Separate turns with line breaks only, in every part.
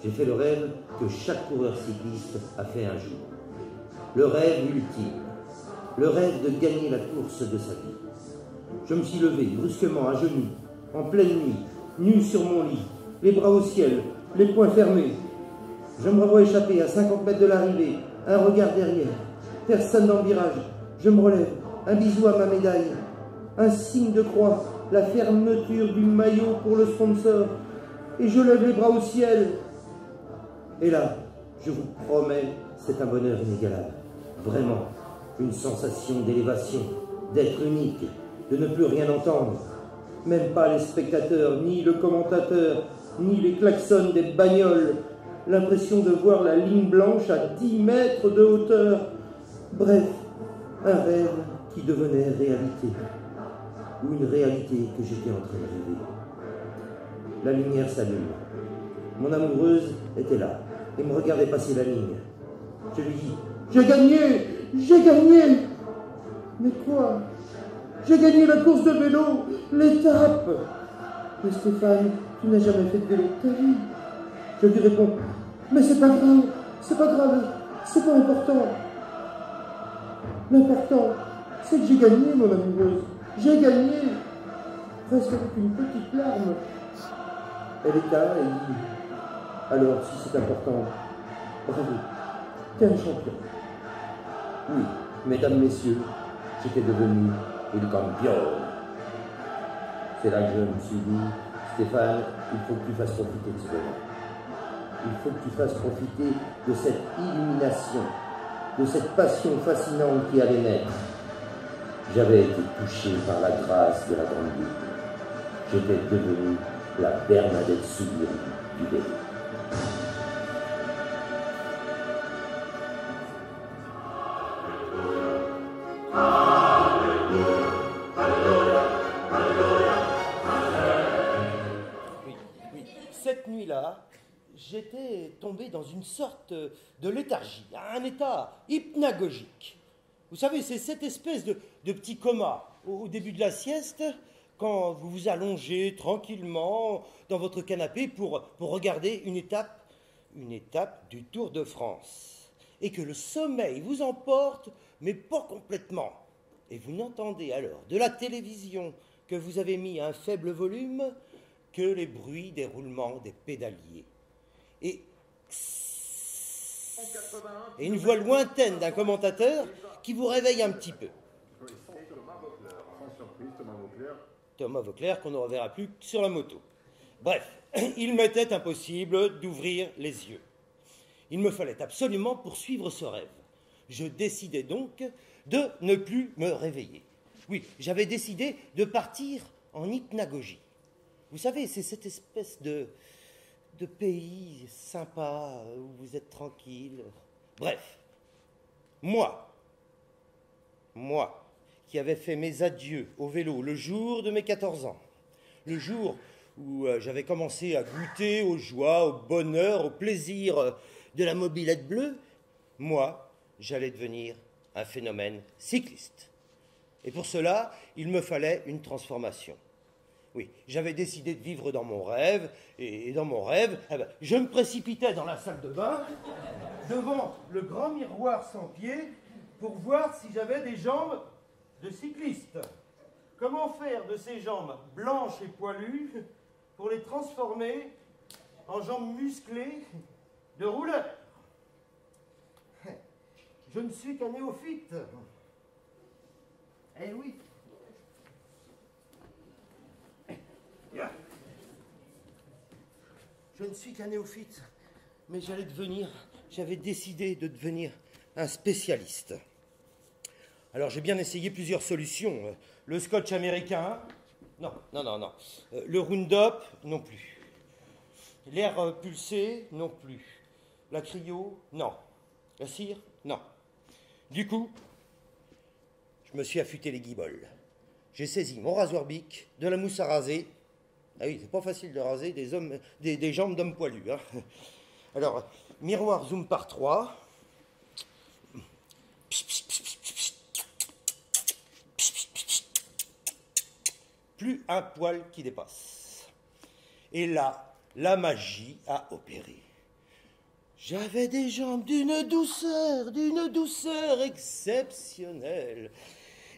J'ai fait le rêve que chaque coureur cycliste a fait un jour. Le rêve ultime. Le rêve de gagner la course de sa vie. Je me suis levé brusquement à genoux, en pleine nuit, nu sur mon lit, les bras au ciel, les poings fermés. Je me revois échapper à 50 mètres de l'arrivée, un regard derrière. Personne dans le virage. Je me relève, un bisou à ma médaille, un signe de croix, la fermeture du maillot pour le sponsor. Et je lève les bras au ciel. Et là, je vous promets, c'est un bonheur inégalable. Vraiment, une sensation d'élévation, d'être unique, de ne plus rien entendre. Même pas les spectateurs, ni le commentateur, ni les klaxons des bagnoles. L'impression de voir la ligne blanche à 10 mètres de hauteur. Bref, un rêve qui devenait réalité. Ou une réalité que j'étais en train de rêver. La lumière s'allume. Mon amoureuse était là et me regardait passer la ligne. Je lui dis « J'ai gagné! J'ai gagné !» Mais quoi? J'ai gagné la course de vélo, l'étape. Mais Stéphane, tu n'as jamais fait de vélo de ta vie. Je lui réponds « Mais c'est pas grave, c'est pas grave, c'est pas important. L'important, c'est que j'ai gagné, mon amoureuse. J'ai gagné. » Presque avec une petite larme. Elle est là et dit « Alors, si c'est important, bravo, t'es un champion. » Oui, mesdames, messieurs, j'étais devenu il campion. C'est là que je me suis dit, Stéphane, il faut que tu fasses profiter de ce moment. Il faut que tu fasses profiter de cette illumination, de cette passion fascinante qui allait naître. J'avais été touché par la grâce de la grande Bible. J'étais devenu la Bernadette Soubirous du vélo.
Cette nuit-là, j'étais tombé dans une sorte de léthargie, un état hypnagogique. Vous savez, c'est cette espèce de petit coma au début de la sieste, quand vous vous allongez tranquillement dans votre canapé pour regarder une étape du Tour de France. Et que le sommeil vous emporte, mais pas complètement. Et vous n'entendez alors de la télévision que vous avez mis à un faible volume que les bruits des roulements des pédaliers. Et une voix lointaine d'un commentateur qui vous réveille un petit peu. Thomas Vauclair, qu'on ne reverra plus sur la moto. Bref, il m'était impossible d'ouvrir les yeux. Il me fallait absolument poursuivre ce rêve. Je décidai donc de ne plus me réveiller. Oui, j'avais décidé de partir en hypnagogie. Vous savez, c'est cette espèce de pays sympa où vous êtes tranquille. Bref, moi, qui avais fait mes adieux au vélo le jour de mes 14 ans, le jour où j'avais commencé à goûter aux joies, au bonheur, au plaisir de la mobilette bleue, moi, j'allais devenir un phénomène cycliste. Et pour cela, il me fallait une transformation. Oui, j'avais décidé de vivre dans mon rêve, et dans mon rêve, je me précipitais dans la salle de bain, devant le grand miroir sans pied, pour voir si j'avais des jambes de cycliste. Comment faire de ces jambes blanches et poilues pour les transformer en jambes musclées de rouleur? Je ne suis qu'un néophyte. Eh oui. Je ne suis qu'un néophyte, mais j'avais décidé de devenir un spécialiste. Alors j'ai bien essayé plusieurs solutions. Le scotch américain, non. Le Roundup, non plus. L'air pulsé, non plus. La cryo, non. La cire, non. Du coup, je me suis affûté les guibolles. J'ai saisi mon rasoir bic, de la mousse à raser. Ah oui, c'est pas facile de raser des jambes d'hommes poilus. Hein. Alors, miroir zoom par 3. Plus un poil qui dépasse. Et là, la magie a opéré. J'avais des jambes d'une douceur exceptionnelle.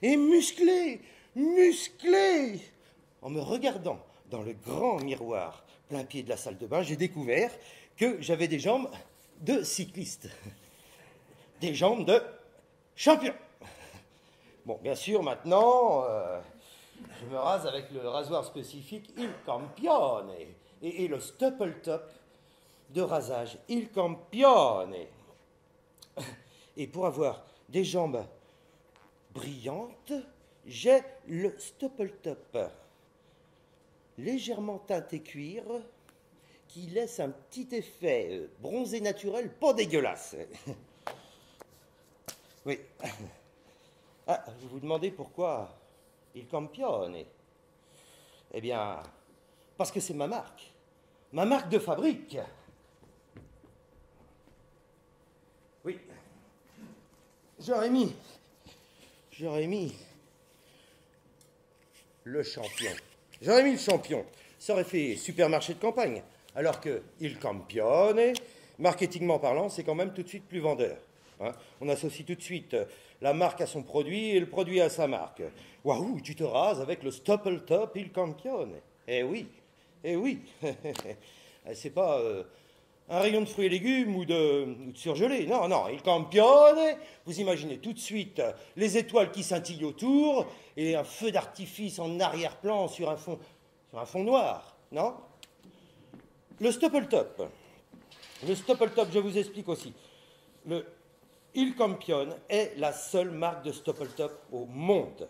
Et musclées, musclées. En me regardant dans le grand miroir plein pied de la salle de bain, j'ai découvert que j'avais des jambes de cycliste. Des jambes de champion. Bon, bien sûr, maintenant, je me rase avec le rasoir spécifique Il Campione et le Stupple Top de rasage Il Campione. Et pour avoir des jambes brillantes, j'ai le Stupple Top, légèrement teinté cuir, qui laisse un petit effet bronzé naturel pas dégueulasse. Oui. Ah, vous vous demandez pourquoi Il Campione? Eh bien, parce que c'est ma marque de fabrique. Oui. J'aurais mis le champion. J'aurais mis le champion. Ça aurait fait supermarché de campagne. Alors que Il Campione, marketingment parlant, c'est quand même tout de suite plus vendeur. Hein, on associe tout de suite la marque à son produit et le produit à sa marque. Waouh, tu te rases avec le Stupple Top Il Campione. Eh oui. C'est pas un rayon de fruits et légumes ou de surgelés. Non, Il Campione. Vous imaginez tout de suite les étoiles qui scintillent autour et un feu d'artifice en arrière-plan sur un fond noir. Non? Le Stupple Top, je vous explique aussi. Le Il Campione est la seule marque de Stupple Top au monde.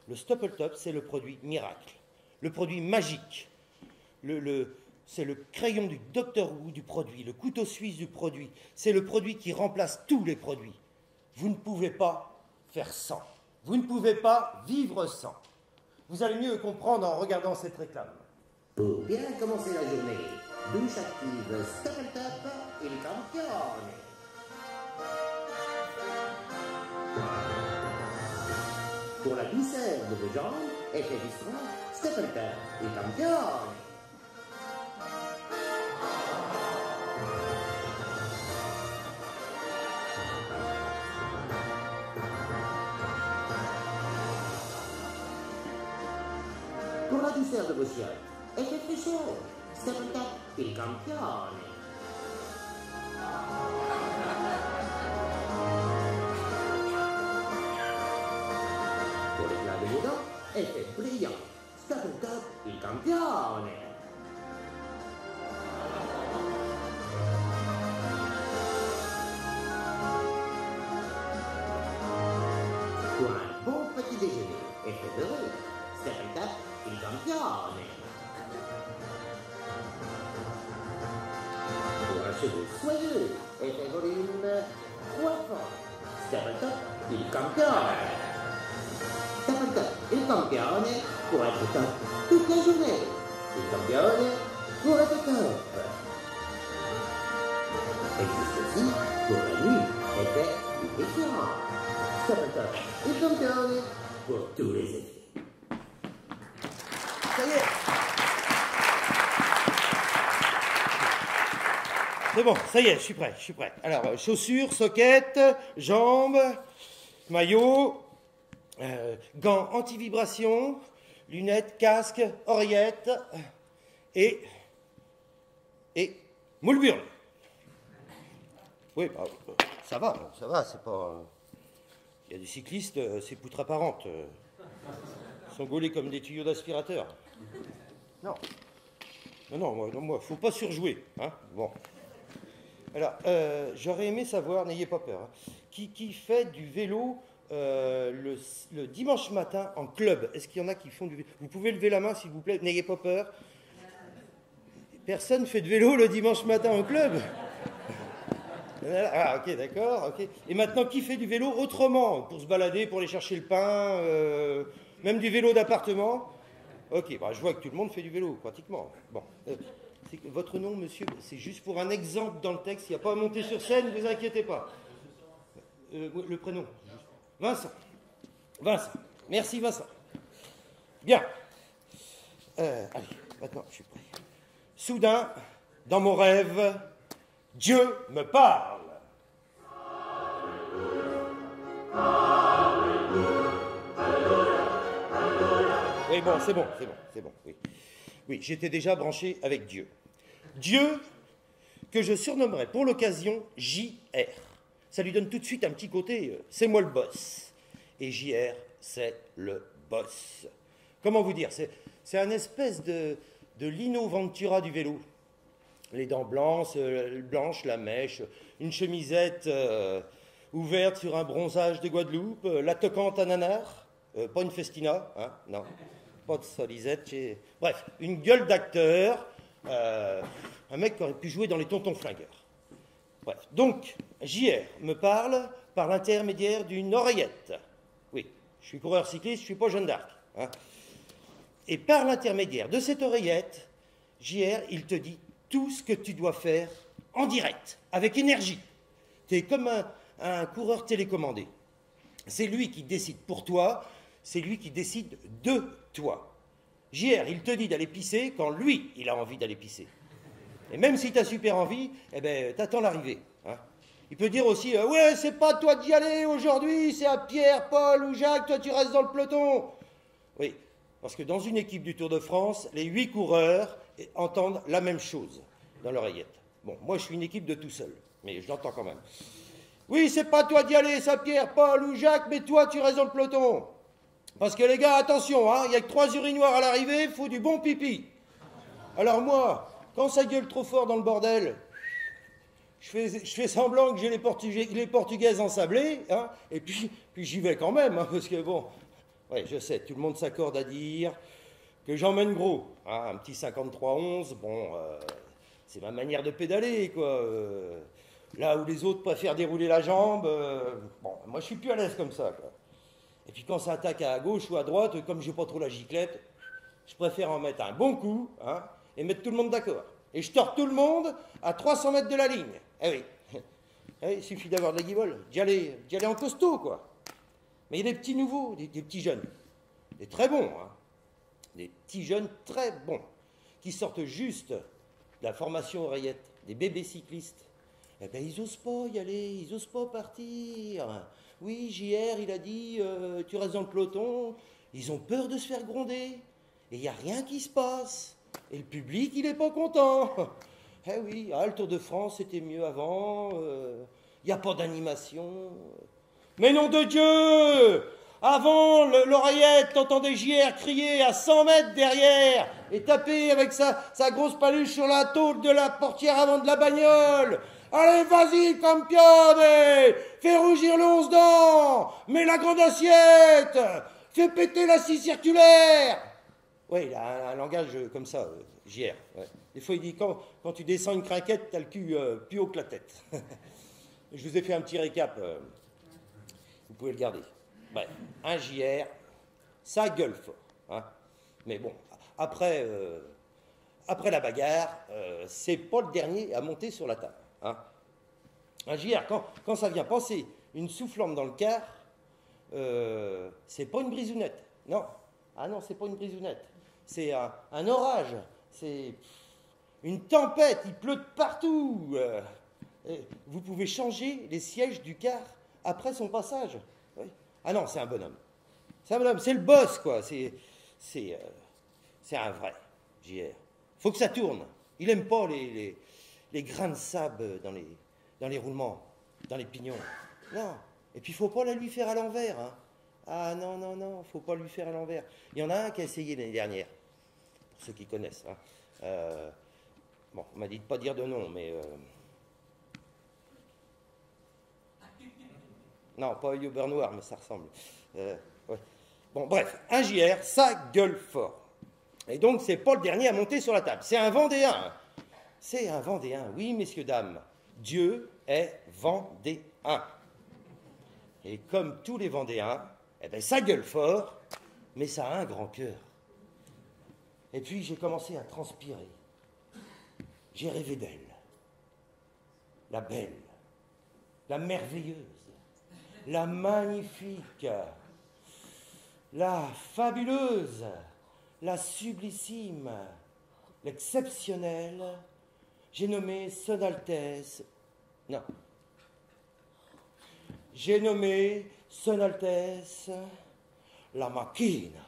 Le Stupple Top, c'est le produit miracle, le produit magique. C'est le crayon du Docteur Who du produit, le couteau suisse du produit. C'est le produit qui remplace tous les produits. Vous ne pouvez pas faire sans. Vous ne pouvez pas vivre sans. Vous allez mieux comprendre en regardant cette réclame.
Pour bien commencer la journée, douche active Stupple Top Il Campione. Pour la douceur de vos jambes, effet distraint, Stupple Top Il Campione. Pour la douceur de vos chiottes, effet fraîcheur, Stupple Top Il Campione. Pour l'éclat de vos dents, effet brillant, Stupple Top Il Campione. Pour un bon petit déjeuner, effet doré, Stupple Top Il Campione. Pour un cheveu soyeux, effet volume, coiffant, Stupple Top Il Campione. Stupple Top Il Campione pour être top toute la journée. Il Campione pour être top. Existe aussi pour la nuit, effet lubrifiant. Stupple Top Il Campione pour tous les effets.
Ça y est. C'est bon, ça y est, je suis prêt. Alors, chaussures, soquettes, jambes, maillot, gants anti-vibration, lunettes, casque, oreillettes et moule burle. Oui, bah, ça va, c'est pas... Il y a des cyclistes, c'est poutres apparentes. Ils sont gaulés comme des tuyaux d'aspirateur. Non, moi, faut pas surjouer, hein. Bon. Alors, j'aurais aimé savoir, n'ayez pas peur, hein, qui fait du vélo le dimanche matin en club. Est-ce qu'il y en a qui font du vélo? Vous pouvez lever la main, s'il vous plaît, n'ayez pas peur. Personne fait de vélo le dimanche matin en club? Ah, ok, d'accord, ok. Et maintenant, qui fait du vélo autrement? Pour se balader, pour aller chercher le pain, même du vélo d'appartement? Ok, bah, je vois que tout le monde fait du vélo, pratiquement. Bon. Votre nom, monsieur, c'est juste pour un exemple dans le texte. Il n'y a pas à monter sur scène, ne vous inquiétez pas. Le prénom. Vincent. Merci, Vincent. Bien. Allez, maintenant, je suis prêt. Soudain, dans mon rêve, Dieu me parle. Oui, bon, c'est bon, oui. Oui, j'étais déjà branché avec Dieu. Dieu, que je surnommerai pour l'occasion JR. Ça lui donne tout de suite un petit côté, c'est moi le boss. Et JR, c'est le boss. Comment vous dire, c'est un espèce de Lino Ventura du vélo. Les dents blanches, la mèche, une chemisette ouverte sur un bronzage de Guadeloupe, la toquante à nanar, pas une festina, hein, non, pas de solisette. Bref, une gueule d'acteur, un mec qui aurait pu jouer dans les Tontons Flingueurs. Bref, donc, JR me parle par l'intermédiaire d'une oreillette. Oui, je suis coureur cycliste, je ne suis pas Jeanne d'Arc. Hein. Et par l'intermédiaire de cette oreillette, JR, il te dit tout ce que tu dois faire en direct, avec énergie. Tu es comme un coureur télécommandé. C'est lui qui décide pour toi, c'est lui qui décide de toi. JR, il te dit d'aller pisser quand lui, il a envie d'aller pisser. Et même si tu as super envie, eh ben, t'attends l'arrivée. Hein. Il peut dire aussi, ouais, c'est pas toi d'y aller aujourd'hui, c'est à Pierre, Paul ou Jacques, toi tu restes dans le peloton. Oui, parce que dans une équipe du Tour de France, les 8 coureurs entendent la même chose dans l'oreillette. Bon, moi je suis une équipe de tout seul, mais je l'entends quand même. Oui, c'est pas toi d'y aller, c'est à Pierre, Paul ou Jacques, mais toi tu restes dans le peloton. Parce que les gars, attention, hein, il n'y a que 3 urinoirs à l'arrivée, il faut du bon pipi. Alors moi, quand ça gueule trop fort dans le bordel, je fais semblant que j'ai les Portugaises ensablées, hein, et puis j'y vais quand même, hein, parce que bon, ouais, je sais, tout le monde s'accorde à dire que j'emmène gros, hein, un petit 53-11, bon, c'est ma manière de pédaler, quoi. Là où les autres préfèrent dérouler la jambe, bon, moi je suis plus à l'aise comme ça, quoi. Et puis quand ça attaque à gauche ou à droite, comme j'ai pas trop la giclette, je préfère en mettre un bon coup, hein, et mettre tout le monde d'accord. Et je tords tout le monde à 300 mètres de la ligne. Eh oui. Eh, il suffit d'avoir de la guivole, d'y aller en costaud, quoi. Mais il y a des petits nouveaux, des petits jeunes, des très bons, hein. Des petits jeunes très bons, qui sortent juste de la formation oreillette, des bébés cyclistes. Eh bien, ils n'osent pas y aller, ils n'osent pas partir. Oui, JR, il a dit, tu restes dans le peloton. Ils ont peur de se faire gronder. Et il n'y a rien qui se passe. Et le public, il n'est pas content. Eh oui, le Tour de France, c'était mieux avant. Il n'y a pas d'animation. Mais nom de Dieu! Avant, l'oreillette, t'entendais JR crier à 100 mètres derrière et taper avec sa grosse paluche sur la tôle de la portière avant de la bagnole. Allez, vas-y, campione! Fais rougir le 11 dents! Mets la grande assiette! Fais péter la scie circulaire! Oui, il a un langage comme ça, JR. Ouais. Des fois, il dit, quand tu descends une crinquette, t'as le cul plus haut que la tête. Je vous ai fait un petit récap. Vous pouvez le garder. Bref, un JR, ça gueule fort. Hein. Mais bon, après la bagarre, c'est pas le dernier à monter sur la table. Hein. Un JR, quand ça vient passer une soufflante dans le quart, c'est pas une brisounette. Non. Ah non, c'est pas une brisounette. C'est un orage. C'est une tempête. Il pleut de partout. Vous pouvez changer les sièges du car après son passage. Oui. Ah non, c'est un bonhomme. C'est un bonhomme. C'est le boss, quoi. C'est un vrai JR. Faut que ça tourne. Il aime pas les grains de sable dans les roulements, dans les pignons. Non. Et puis, il faut pas la lui faire à l'envers. Hein. Ah non, faut pas lui faire à l'envers. Il y en a un qui a essayé l'année dernière, pour ceux qui connaissent. Hein. Bon, on m'a dit de pas dire de nom, mais... Non, pas Œil au beurre noir, mais ça ressemble. Ouais. Bon, bref, un JR, ça gueule fort. Et donc, c'est pas le dernier à monter sur la table. C'est un Vendéen. C'est un Vendéen, oui, messieurs, dames. Dieu est Vendéen. Et comme tous les Vendéens, eh ben, ça gueule fort, mais ça a un grand cœur. Et puis, j'ai commencé à transpirer. J'ai rêvé d'elle. La belle, la merveilleuse, la magnifique, la fabuleuse, la sublissime, l'exceptionnelle, J'ai nommé Son Altesse... Non. J'ai nommé Son Altesse la Machina.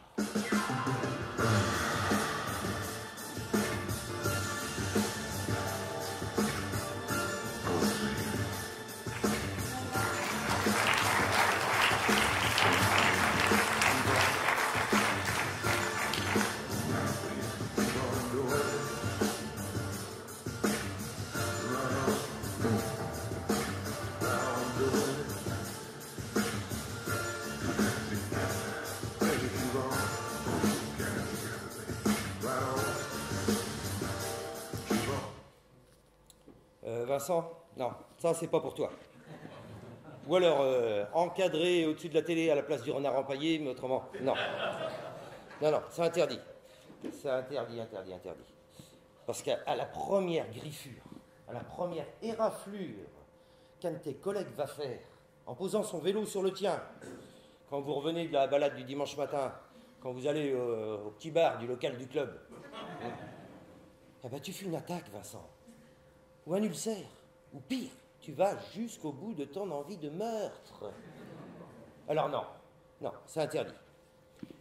Vincent, non, ça c'est pas pour toi. Ou alors encadré au-dessus de la télé à la place du renard empaillé, mais autrement, non. Non, c'est interdit. C'est interdit. Parce qu'à la première griffure, à la première éraflure qu'un de tes collègues va faire en posant son vélo sur le tien, quand vous revenez de la balade du dimanche matin, quand vous allez au petit bar du local du club, eh ben tu fais une attaque, Vincent. Ou un ulcère, ou pire, tu vas jusqu'au bout de ton envie de meurtre. Alors non, c'est interdit.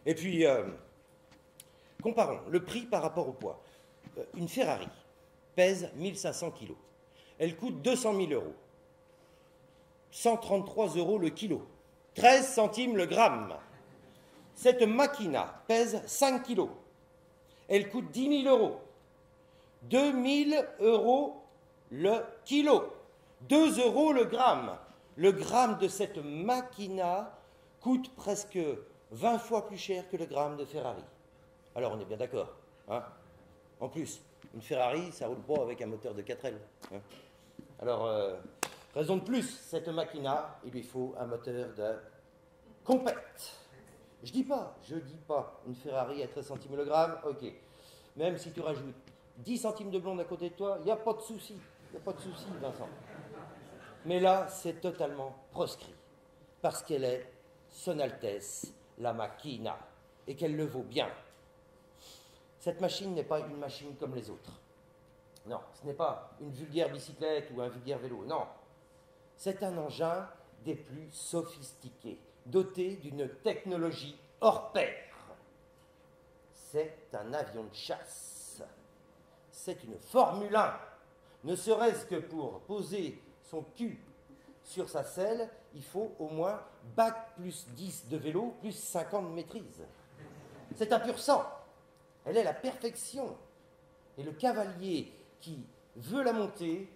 Et puis, comparons le prix par rapport au poids. Une Ferrari pèse 1500 kilos. Elle coûte 200 000 euros. 133 euros le kilo. 13 centimes le gramme. Cette Machina pèse 5 kilos. Elle coûte 10 000 euros. 2000 euros le kilo, 2 euros le gramme. Le gramme de cette Machina coûte presque 20 fois plus cher que le gramme de Ferrari. Alors on est bien d'accord, hein? En plus, une Ferrari, ça roule pas avec un moteur de 4L. Hein? Alors, raison de plus, cette Machina, il lui faut un moteur de compète. Je dis pas, une Ferrari à 13 centimes le gramme, ok. Même si tu rajoutes 10 centimes de blonde à côté de toi, il n'y a pas de souci. Il n'y a pas de souci, Vincent. Mais là, c'est totalement proscrit. Parce qu'elle est Son Altesse, la Machina, et qu'elle le vaut bien. Cette machine n'est pas une machine comme les autres. Non, ce n'est pas une vulgaire bicyclette ou un vulgaire vélo, non. C'est un engin des plus sophistiqués, doté d'une technologie hors pair. C'est un avion de chasse. C'est une Formule 1. Ne serait-ce que pour poser son cul sur sa selle, il faut au moins bac plus 10 de vélo, plus 50 de maîtrise. C'est un pur sang. Elle est la perfection. Et le cavalier qui veut la monter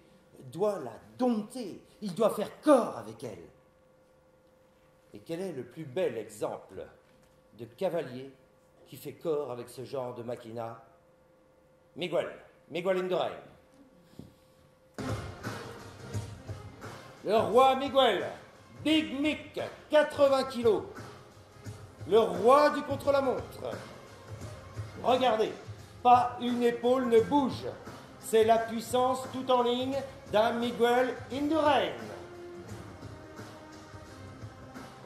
doit la dompter. Il doit faire corps avec elle. Et quel est le plus bel exemple de cavalier qui fait corps avec ce genre de Machina? Miguel Indurain. Le roi Miguel, Big Mick, 80 kilos. Le roi du contre-la-montre. Regardez, pas une épaule ne bouge. C'est la puissance tout en ligne d'un Miguel Indurain.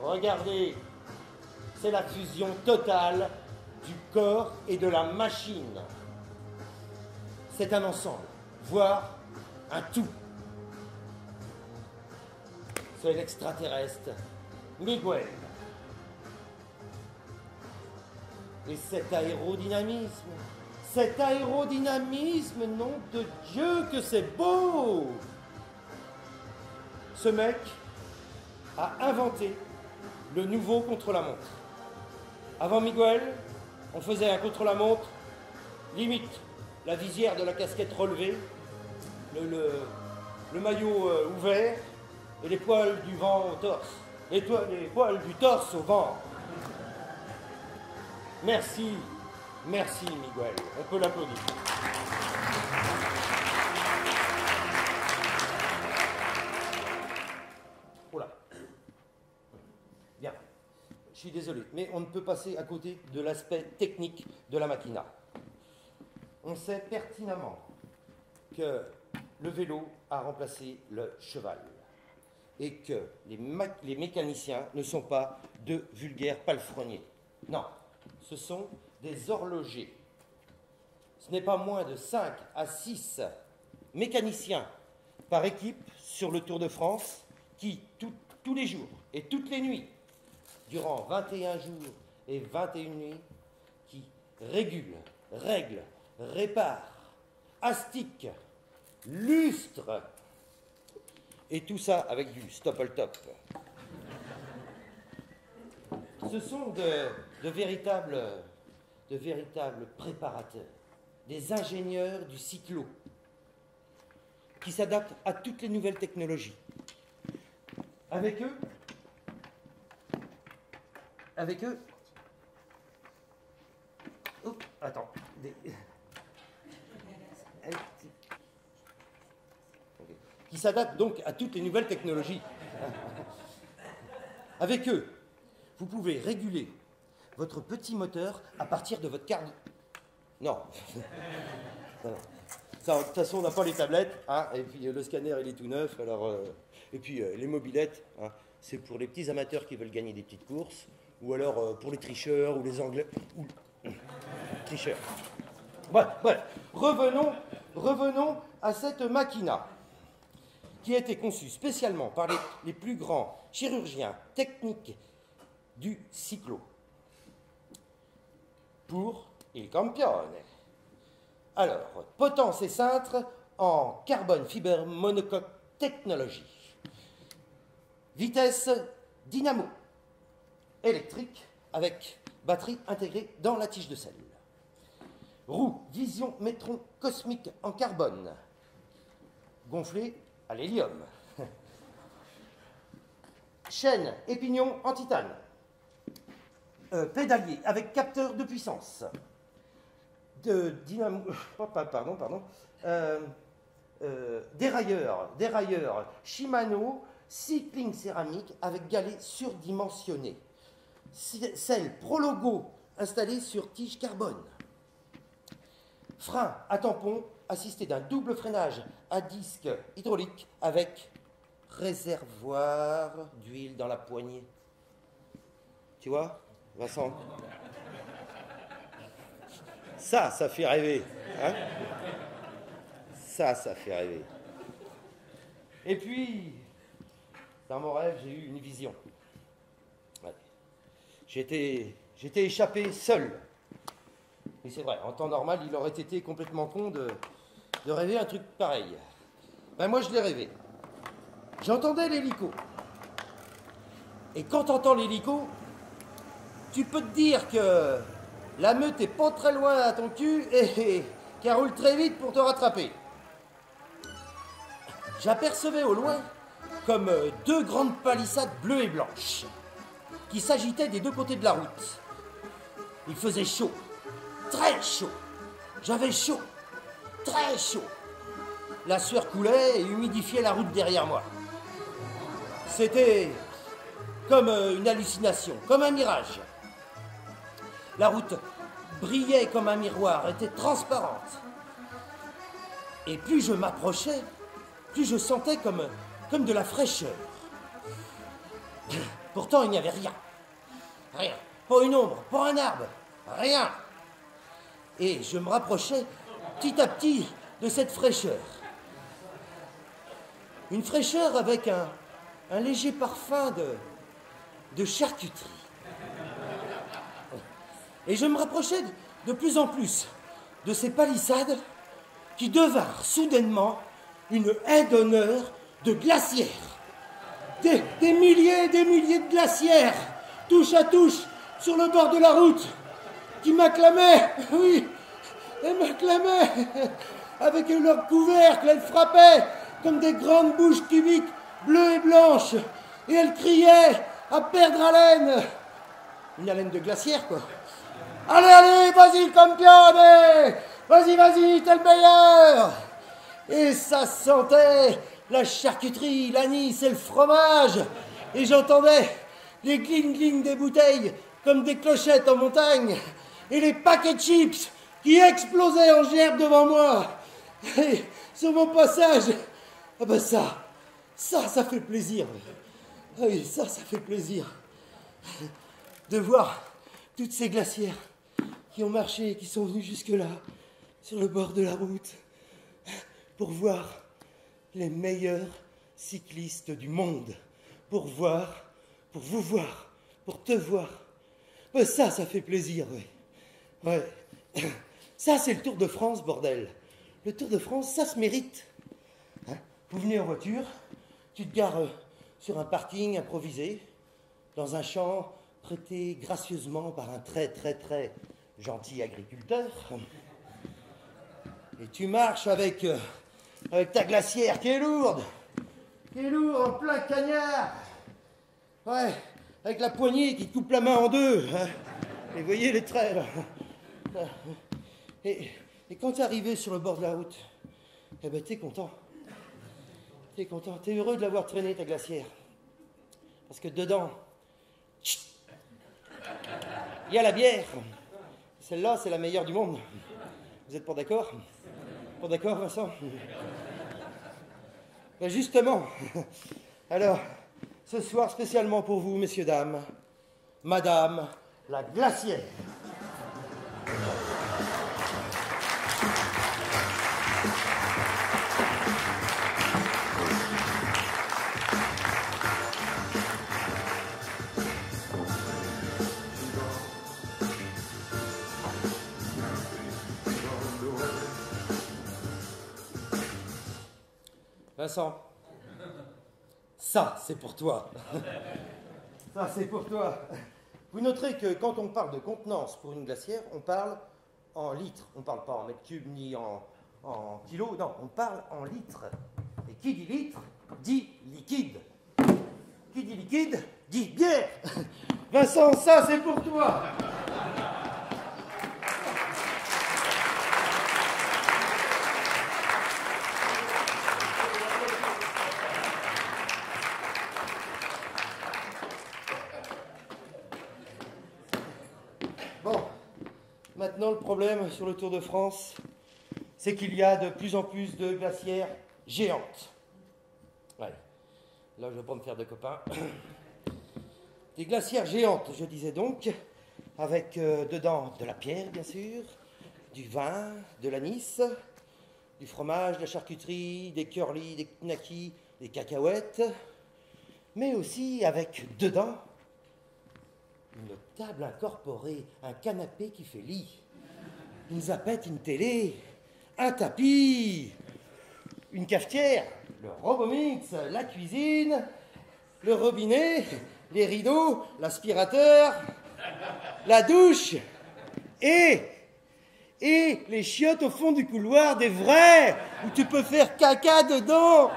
Regardez, c'est la fusion totale du corps et de la machine. C'est un ensemble, voire un tout. C'est l'extraterrestre Miguel. Et cet aérodynamisme, nom de Dieu, que c'est beau! Ce mec a inventé le nouveau contre-la-montre. Avant Miguel, on faisait un contre-la-montre, limite la visière de la casquette relevée, le maillot ouvert et les poils du vent au torse. Les poils du torse au vent. Merci Miguel, on peut l'applaudir. Oula. Bien, je suis désolé, mais on ne peut passer à côté de l'aspect technique de la Machina. On sait pertinemment que le vélo a remplacé le cheval et que les mécaniciens ne sont pas de vulgaires palefreniers. Non, ce sont des horlogers. Ce n'est pas moins de 5 à 6 mécaniciens par équipe sur le Tour de France qui, tous les jours et toutes les nuits, durant 21 jours et 21 nuits, qui régulent, règlent, réparent, astiquent, lustrent, et tout ça avec du stop-all-top. Ce sont de véritables préparateurs, des ingénieurs du cyclo, qui s'adaptent à toutes les nouvelles technologies. Avec eux, oh, attends, qui s'adaptent donc à toutes les nouvelles technologies. Avec eux, vous pouvez réguler votre petit moteur à partir de votre carte. Non. Ça, de toute façon, on n'a pas les tablettes, hein, et puis le scanner, il est tout neuf, alors, et puis les mobylettes, hein, c'est pour les petits amateurs qui veulent gagner des petites courses, ou alors pour les tricheurs, ou les anglais, ou tricheurs. Voilà. Revenons à cette machina, qui a été conçue spécialement par les plus grands chirurgiens techniques du cyclo, pour il campione. Alors, potence et cintre en carbone fiber monocoque technologie. Vitesse dynamo électrique avec batterie intégrée dans la tige de selle. Roue vision métron cosmique en carbone, gonflée à l'hélium. Chaîne et pignon en titane. Pédalier avec capteur de puissance. De dynamo... Pardon. Dérailleur Shimano cycling céramique avec galet surdimensionné. Selle Prologo installée sur tige carbone. Frein à tampon assisté d'un double freinage à disque hydraulique avec réservoir d'huile dans la poignée. Tu vois, Vincent? Ça fait rêver. Hein? Ça fait rêver. Et puis, dans mon rêve, j'ai eu une vision. Ouais. J'étais échappé seul. Et c'est vrai, en temps normal, il aurait été complètement con de rêver un truc pareil. Ben moi, je l'ai rêvé. J'entendais l'hélico. Et quand t'entends l'hélico, tu peux te dire que la meute est pas très loin à ton cul et qu'elle roule très vite pour te rattraper. J'apercevais au loin comme deux grandes palissades bleues et blanches qui s'agitaient des deux côtés de la route. Il faisait chaud, très chaud. J'avais chaud, très chaud. La sueur coulait et humidifiait la route derrière moi. C'était comme une hallucination, comme un mirage. La route brillait comme un miroir, était transparente. Et plus je m'approchais, plus je sentais comme de la fraîcheur. Pourtant, il n'y avait rien. Rien. Pas une ombre, pas un arbre. Rien. Et je me rapprochais petit à petit de cette fraîcheur. Une fraîcheur avec un léger parfum de charcuterie. Et je me rapprochais de plus en plus de ces palissades qui devinrent soudainement une haie d'honneur de glacières. Des milliers et des milliers de glacières, touche à touche, sur le bord de la route, qui m'acclamaient, oui, elles m'acclamaient. Avec leurs couvercles, elles frappaient comme des grandes bouches cubiques bleues et blanches. Et elles criaient à perdre haleine. Une haleine de glacière, quoi. Allez, vas-y, campione! Vas-y, t'es le meilleur! Et ça sentait la charcuterie, l'anis et le fromage. Et j'entendais les gling-gling des bouteilles comme des clochettes en montagne. Et les paquets de chips qui explosaient en gerbes devant moi. Et sur mon passage, ah ben ça fait plaisir. Ah oui, ça fait plaisir. De voir toutes ces glacières qui ont marché et qui sont venues jusque-là, sur le bord de la route, pour voir les meilleurs cyclistes du monde. Pour vous voir, pour te voir. Ben ça fait plaisir, oui. Ouais. Ça, c'est le Tour de France, bordel. Le Tour de France, ça se mérite. Hein? Vous venez en voiture, tu te gares sur un parking improvisé, dans un champ prêté gracieusement par un très gentil agriculteur. Et tu marches avec ta glacière qui est lourde en plein cagnard. Ouais, avec la poignée qui te coupe la main en deux. Hein. Et vous voyez les traits, là. Et quand tu es arrivé sur le bord de la route, eh ben t'es content. T'es heureux de l'avoir traîné, ta glacière. Parce que dedans, il y a la bière. Celle-là, c'est la meilleure du monde. Vous êtes pas d'accord? Pas d'accord, Vincent? Ben justement, alors, ce soir, spécialement pour vous, messieurs, dames, Madame la glacière. Vincent, ça, c'est pour toi. Ça, c'est pour toi. Vous noterez que quand on parle de contenance pour une glacière, on parle en litres. On ne parle pas en mètres cubes ni en kilos. Non, on parle en litres. Et qui dit litre, dit liquide. Qui dit liquide, dit bière. Vincent, ça, c'est pour toi. Bon, maintenant le problème sur le Tour de France, c'est qu'il y a de plus en plus de glacières géantes. Ouais. Là, je ne vais pas me faire de copains. Des glacières géantes, je disais donc, avec dedans de la pierre, bien sûr, du vin, de l'anis, du fromage, de la charcuterie, des curlis, des knackis, des cacahuètes, mais aussi avec dedans une table incorporée, un canapé qui fait lit, une zapette, une télé, un tapis, une cafetière, le Robomix, la cuisine, le robinet, les rideaux, l'aspirateur, la douche et les chiottes au fond du couloir des vrais, où tu peux faire caca dedans.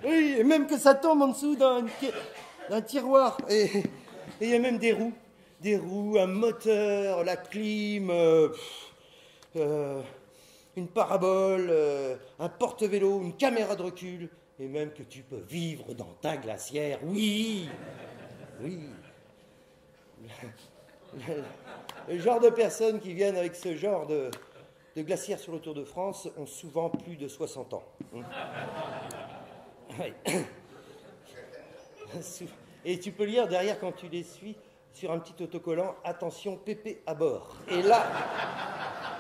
Oui, et même que ça tombe en dessous d'un tiroir. Et il y a même des roues, un moteur, la clim, une parabole, un porte-vélo, une caméra de recul, et même que tu peux vivre dans ta glacière. Oui. Le genre de personnes qui viennent avec ce genre de glacière sur le Tour de France ont souvent plus de 60 ans. Oui. Et tu peux lire derrière quand tu les suis sur un petit autocollant « Attention, pépé à bord ».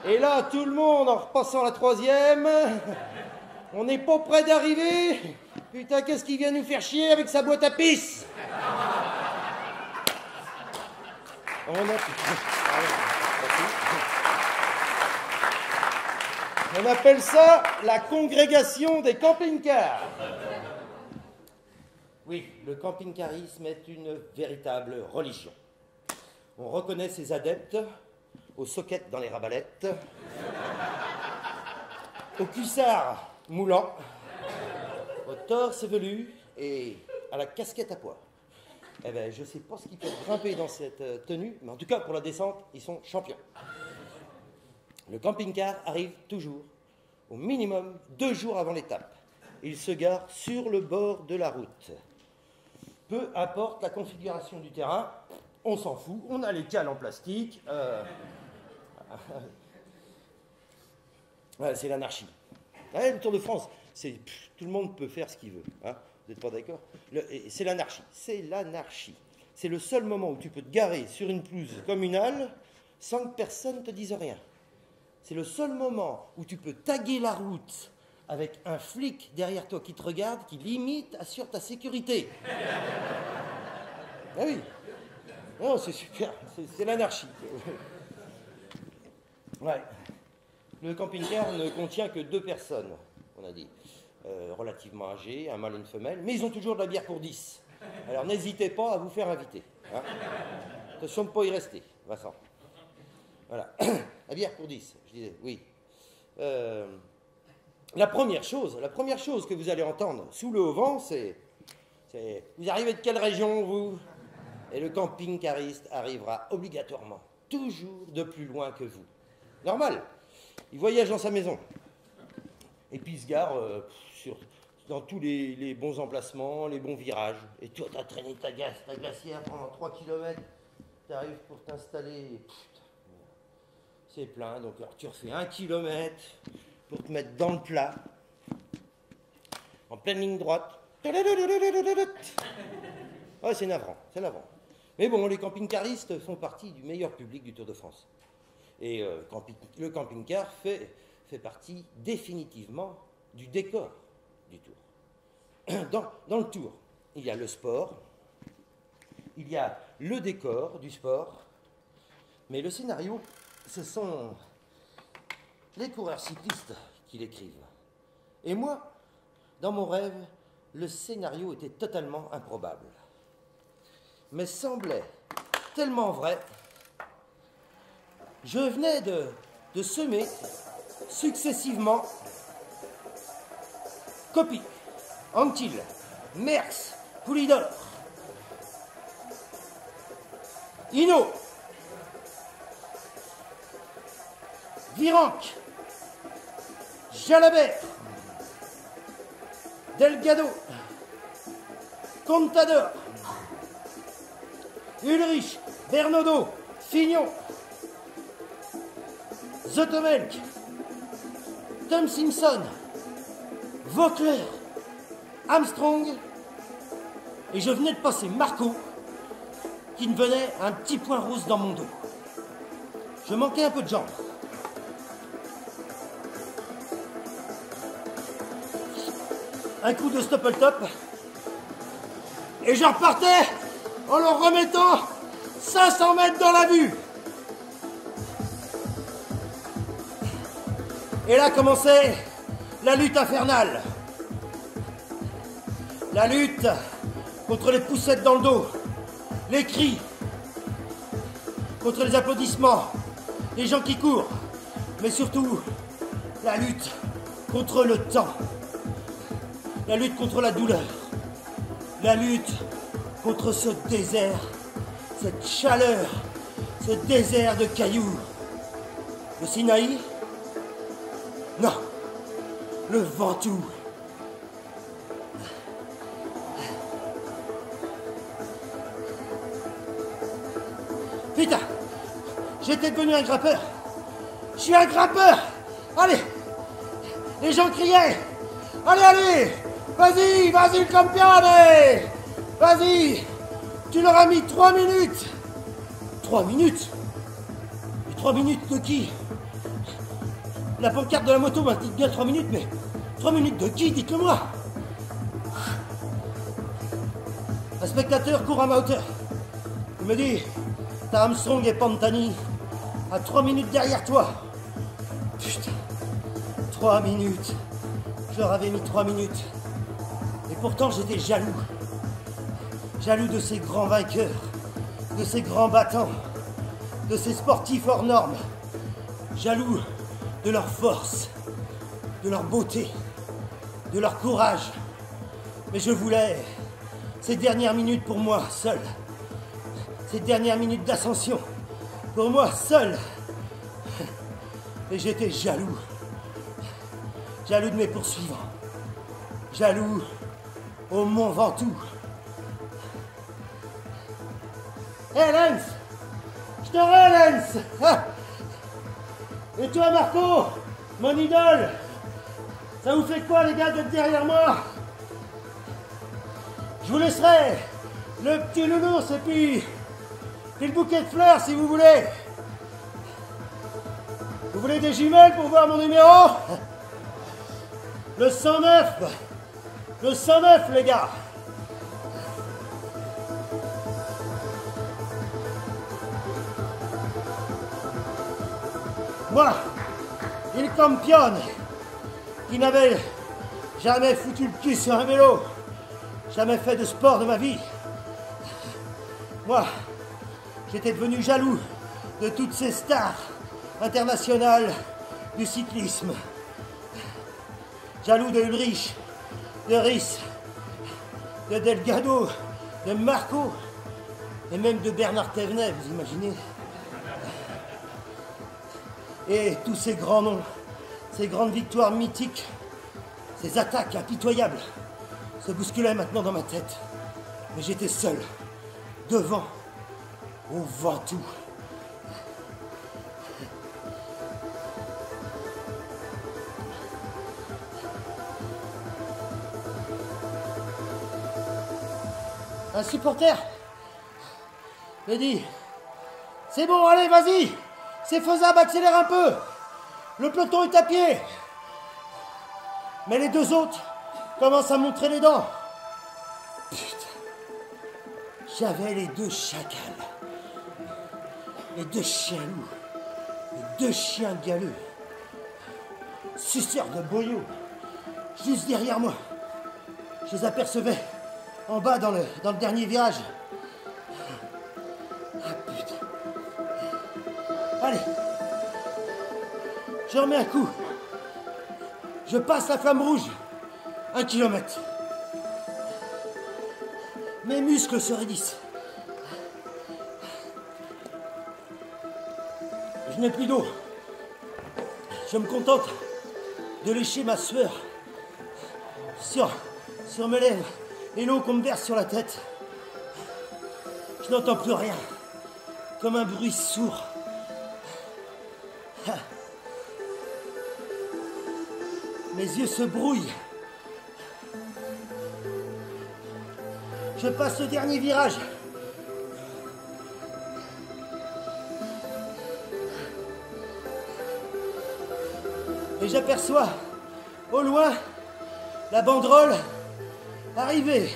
Et là, tout le monde, en repassant la troisième, on n'est pas près d'arriver. Putain, qu'est-ce qu'il vient nous faire chier avec sa boîte à pisse? On appelle ça la congrégation des camping-cars. Oui, le camping-carisme est une véritable religion. On reconnaît ses adeptes aux soquettes dans les rabalettes, aux cuissards moulants, au torse velu et à la casquette à pois. Eh bien, je ne sais pas ce qu'ils peuvent grimper dans cette tenue, mais en tout cas, pour la descente, ils sont champions. Le camping-car arrive toujours, au minimum 2 jours avant l'étape. Il se gare sur le bord de la route. Peu importe la configuration du terrain, on s'en fout, on a les cales en plastique. Ouais, c'est l'anarchie. Ouais, le Tour de France, tout le monde peut faire ce qu'il veut. Hein, vous n'êtes pas d'accord? C'est l'anarchie. C'est l'anarchie. C'est le seul moment où tu peux te garer sur une pelouse communale sans que personne ne te dise rien. C'est le seul moment où tu peux taguer la route avec un flic derrière toi qui te regarde, qui limite assure ta sécurité. Ah oui. Non, c'est super, c'est l'anarchie. Ouais. Le camping-car ne contient que 2 personnes, on a dit. Relativement âgées, un mâle et une femelle, mais ils ont toujours de la bière pour 10. Alors n'hésitez pas à vous faire inviter. Hein. Attention de ne pas y rester, Vincent. Voilà. La bière pour 10, je disais, oui. La première chose que vous allez entendre sous le haut-vent, c'est vous arrivez de quelle région, vous? Et le camping-cariste arrivera obligatoirement, toujours de plus loin que vous. Normal, il voyage dans sa maison. Et puis il se gare dans tous les bons emplacements, les bons virages. Et toi, t'as traîné ta glacière pendant 3 km. T'arrives pour t'installer. C'est plein, donc alors tu refais 1 km pour te mettre dans le plat. En pleine ligne droite. Ouais, c'est navrant, c'est navrant. Mais bon, les camping-caristes font partie du meilleur public du Tour de France. Et le camping-car fait partie définitivement du décor du Tour. Dans le Tour, il y a le sport, il y a le décor du sport, mais le scénario, ce sont les coureurs cyclistes qui l'écrivent. Et moi, dans mon rêve, le scénario était totalement improbable, mais semblait tellement vrai. Je venais de semer successivement Coppi, Anquetil, Merckx, Poulidor, Hinault, Virenque, Jalabert, Delgado, Contador, Ulrich, Bernaudo, Fignon, Zotemelk, Tom Simpson, Vauclair, Armstrong, et je venais de passer Marco, qui me venait un petit point rose dans mon dos. Je manquais un peu de jambes. Un coup de stop-le-top, et je repartais en leur remettant 500 mètres dans la vue. Et là commençait la lutte infernale. La lutte contre les poussettes dans le dos, les cris, contre les applaudissements, les gens qui courent, mais surtout la lutte contre le temps, la lutte contre la douleur, la lutte contre ce désert, cette chaleur, ce désert de cailloux. Le Sinaï? Non, le Ventoux. Putain, j'étais devenu un grappeur. Je suis un grappeur. Allez, les gens criaient. Allez, allez, vas-y, vas-y le campione. Vas-y, tu leur as mis 3 minutes. 3 minutes? Et 3 minutes de qui? La pancarte de la moto m'indique bien 3 minutes, mais 3 minutes de qui? Dites-le moi. Un spectateur court à ma hauteur. Il me dit, t'as Armstrong et Pantani à 3 minutes derrière toi. Putain, 3 minutes. Je leur avais mis 3 minutes. Et pourtant j'étais jaloux. Jaloux de ces grands vainqueurs, de ces grands battants, de ces sportifs hors normes. Jaloux de leur force, de leur beauté, de leur courage. Mais je voulais ces dernières minutes pour moi seul. Ces dernières minutes d'ascension, pour moi seul. Et j'étais jaloux. Jaloux de mes poursuivants. Jaloux au Mont Ventoux. Hé Lens, je te relance. Et toi Marco, mon idole, ça vous fait quoi les gars d'être derrière moi? Je vous laisserai le petit nounours et puis le bouquet de fleurs si vous voulez. Vous voulez des jumelles pour voir mon numéro? Le 109. Le 109, les gars. Moi, il campione, qui n'avait jamais foutu le cul sur un vélo, jamais fait de sport de ma vie. Moi, j'étais devenu jaloux de toutes ces stars internationales du cyclisme. Jaloux de Ulrich, de Ries, de Delgado, de Marco, et même de Bernard Thévenet, vous imaginez? Et tous ces grands noms, ces grandes victoires mythiques, ces attaques impitoyables se bousculaient maintenant dans ma tête. Mais j'étais seul, devant, au Ventoux. Un supporter me dit: c'est bon, allez, vas-y, c'est faisable, accélère un peu. Le peloton est à pied. Mais les deux autres commencent à montrer les dents. Putain. J'avais les deux chacals. Les deux chiens loups. Les deux chiens galeux. Suceurs de boyaux. Juste derrière moi. Je les apercevais en bas dans le dernier virage. Ah putain. Allez. Je remets un coup. Je passe la flamme rouge. 1 kilomètre. Mes muscles se raidissent. Je n'ai plus d'eau. Je me contente de lécher ma sueur sur mes lèvres et l'eau qu'on me verse sur la tête. Je n'entends plus rien. Comme un bruit sourd. Mes yeux se brouillent. Je passe le dernier virage. Et j'aperçois, au loin, la banderole arriver,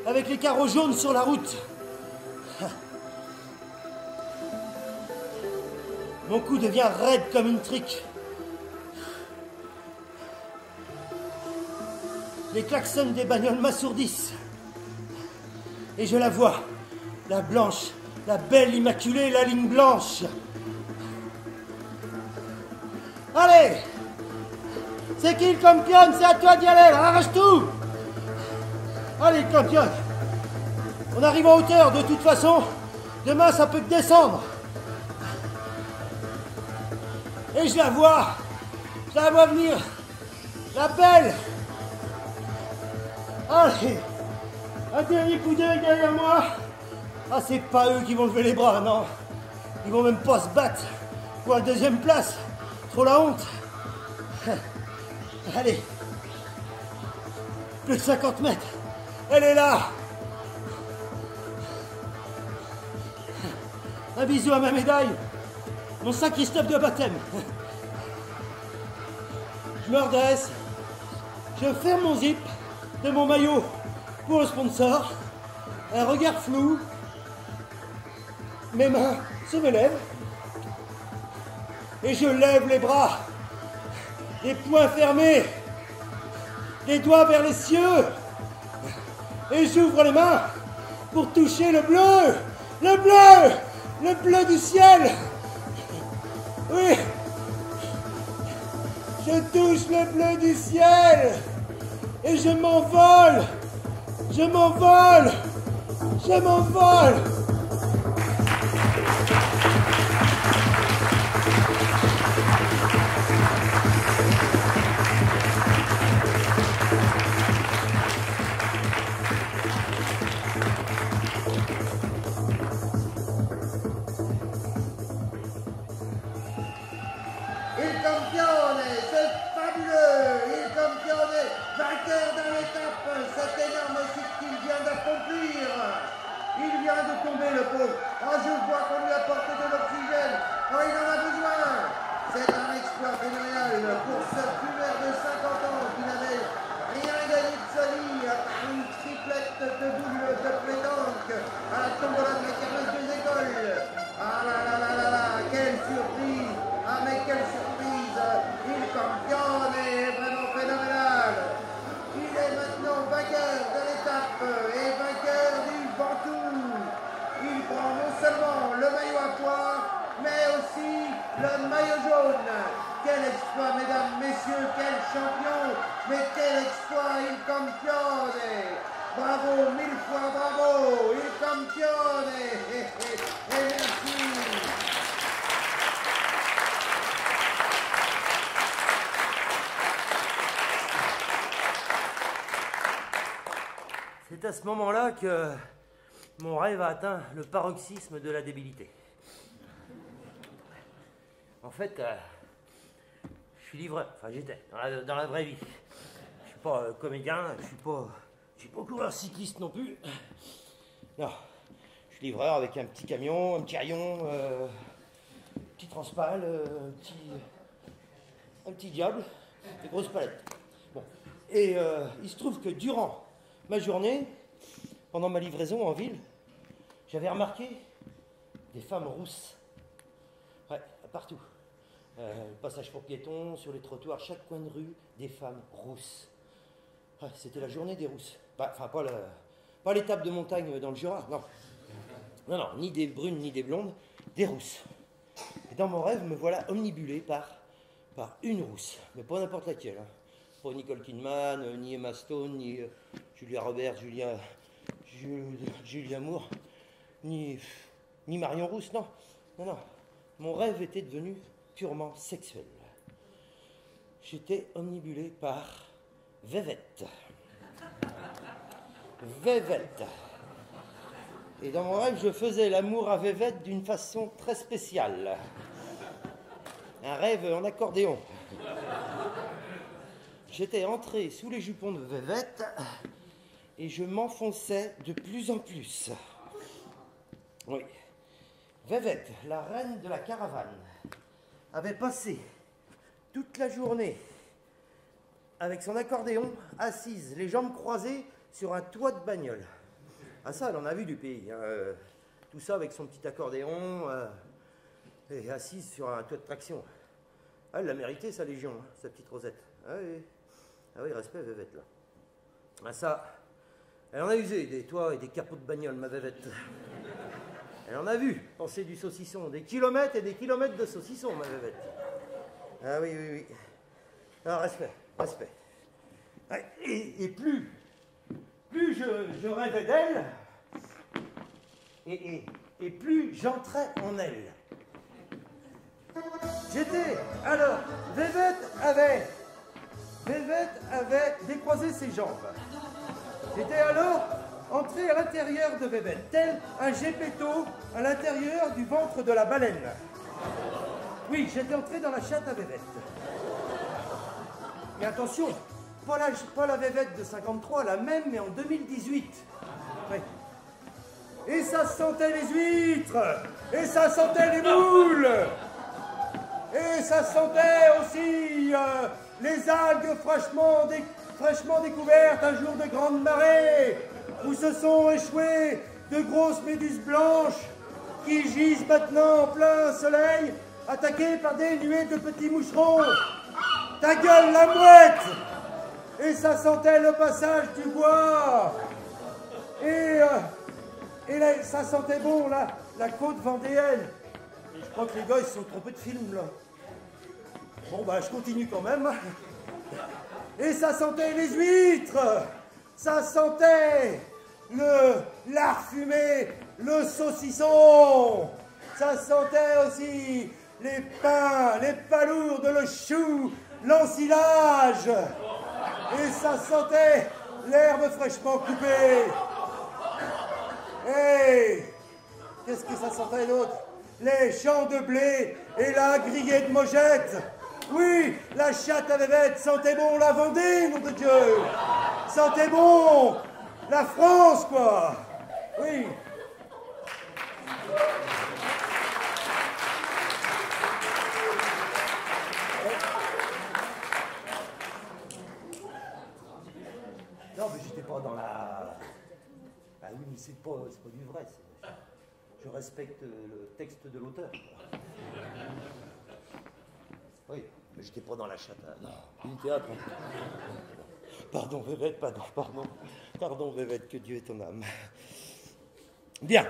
avec les carreaux jaunes sur la route. Mon cou devient raide comme une trique. Les klaxons des bagnoles m'assourdissent. Et je la vois, la blanche, la belle immaculée, la ligne blanche. Allez! C'est qui le championne? C'est à toi d'y aller, arrache tout! Allez, le championne! On arrive en hauteur, de toute façon, demain ça peut que descendre. Et je la vois venir, la belle! Allez, un dernier coup d'œil derrière moi. Ah, c'est pas eux qui vont lever les bras, non. Ils vont même pas se battre pour la deuxième place. Trop la honte. Allez, plus de 50 mètres. Elle est là. Un bisou à ma médaille. Mon Saint-Christophe de baptême. Je me redresse. Je ferme mon zip de mon maillot pour le sponsor. Un regard flou. Mes mains se me lèvent. Et je lève les bras. Les poings fermés. Les doigts vers les cieux. Et j'ouvre les mains pour toucher le bleu. Le bleu. Le bleu du ciel. Oui. Je touche le bleu du ciel. Et je m'envole. Je m'envole. Je m'envole.
Il campione, c'est fabuleux. Il campione, vainqueur dans l'étape. Cet énorme cycle qu'il vient d'accomplir. Il vient de bravo, 1000 fois bravo, il campione, et merci.
C'est à ce moment-là que mon rêve a atteint le paroxysme de la débilité. En fait, je suis livreur, enfin j'étais, dans la vraie vie. Je suis pas comédien, je suis pas coureur cycliste non plus. Non, je suis livreur avec un petit camion, un petit rayon, petit transpal, un petit diable, des grosses palettes. Bon. Et il se trouve que durant ma journée, pendant ma livraison en ville, j'avais remarqué des femmes rousses. Ouais, partout. Le passage pour piétons, sur les trottoirs, chaque coin de rue, des femmes rousses. Ouais, c'était la journée des rousses. Enfin, pas l'étape de montagne dans le Jura, non. Non, non, ni des brunes, ni des blondes, des rousses. Et dans mon rêve, me voilà omnibulé par une rousse, mais pas n'importe laquelle. Hein. Pas Nicole Kidman, ni Emma Stone, ni Julia Roberts, Julia Moore, ni Marion Rousse, non. Non, non. Mon rêve était devenu purement sexuel. J'étais omnibulé par Vévette. Vévette. Et dans mon rêve, je faisais l'amour à Vévette d'une façon très spéciale. Un rêve en accordéon. J'étais entré sous les jupons de Vévette et je m'enfonçais de plus en plus. Oui. Vévette, la reine de la caravane, avait passé toute la journée avec son accordéon, assise, les jambes croisées sur un toit de bagnole. Ah ça, elle en a vu du pays. Hein. Tout ça avec son petit accordéon et assise sur un toit de traction. Ah, elle l'a mérité, sa légion, hein, sa petite Rosette. Ah oui, respect, Vévette, là. Ah ça, elle en a usé des toits et des capots de bagnole, ma Vévette. Elle en a vu penser du saucisson, des kilomètres et des kilomètres de saucisson, ma Vévette. Ah oui, oui, oui. Ah, respect. Et plus je rêvais d'elle, et plus j'entrais en elle. Alors, Vévette avait décroisé ses jambes. J'étais alors entré à l'intérieur de Vévette, tel un gepetto à l'intérieur du ventre de la baleine. Oui, j'étais entré dans la chatte à Vévette. Mais attention, pas la Vévette de 53, la même, mais en 2018. Oui. Et ça sentait les huîtres, et ça sentait les moules, et ça sentait aussi les algues fraîchement découvertes un jour de grande marée, où se sont échouées de grosses méduses blanches qui gisent maintenant en plein soleil, attaquées par des nuées de petits moucherons. Ta gueule, la mouette! Et ça sentait le passage du bois. Et là, ça sentait bon, là, la côte vendéenne. Et je crois que les gars, ils se sont trompés de film, là. Bon, bah, je continue quand même. Et ça sentait les huîtres. Ça sentait lard fumé, le saucisson. Ça sentait aussi les pains, les palourdes, le chou, l'ensilage. Et ça sentait l'herbe fraîchement coupée. Et qu'est-ce que ça sentait d'autre? Les champs de blé et la grillée de mojettes. Oui, la chatte à Vévette sentait bon la Vendée, nom de Dieu. Sentait bon la France, quoi. Oui. Non, mais j'étais pas dans la... Ah oui, mais c'est pas du vrai. Je respecte le texte de l'auteur. Oui, mais j'étais pas dans la chatte. Non, du théâtre. Pardon, Vévette, pardon, Vévette, que Dieu ait ton âme. Bien,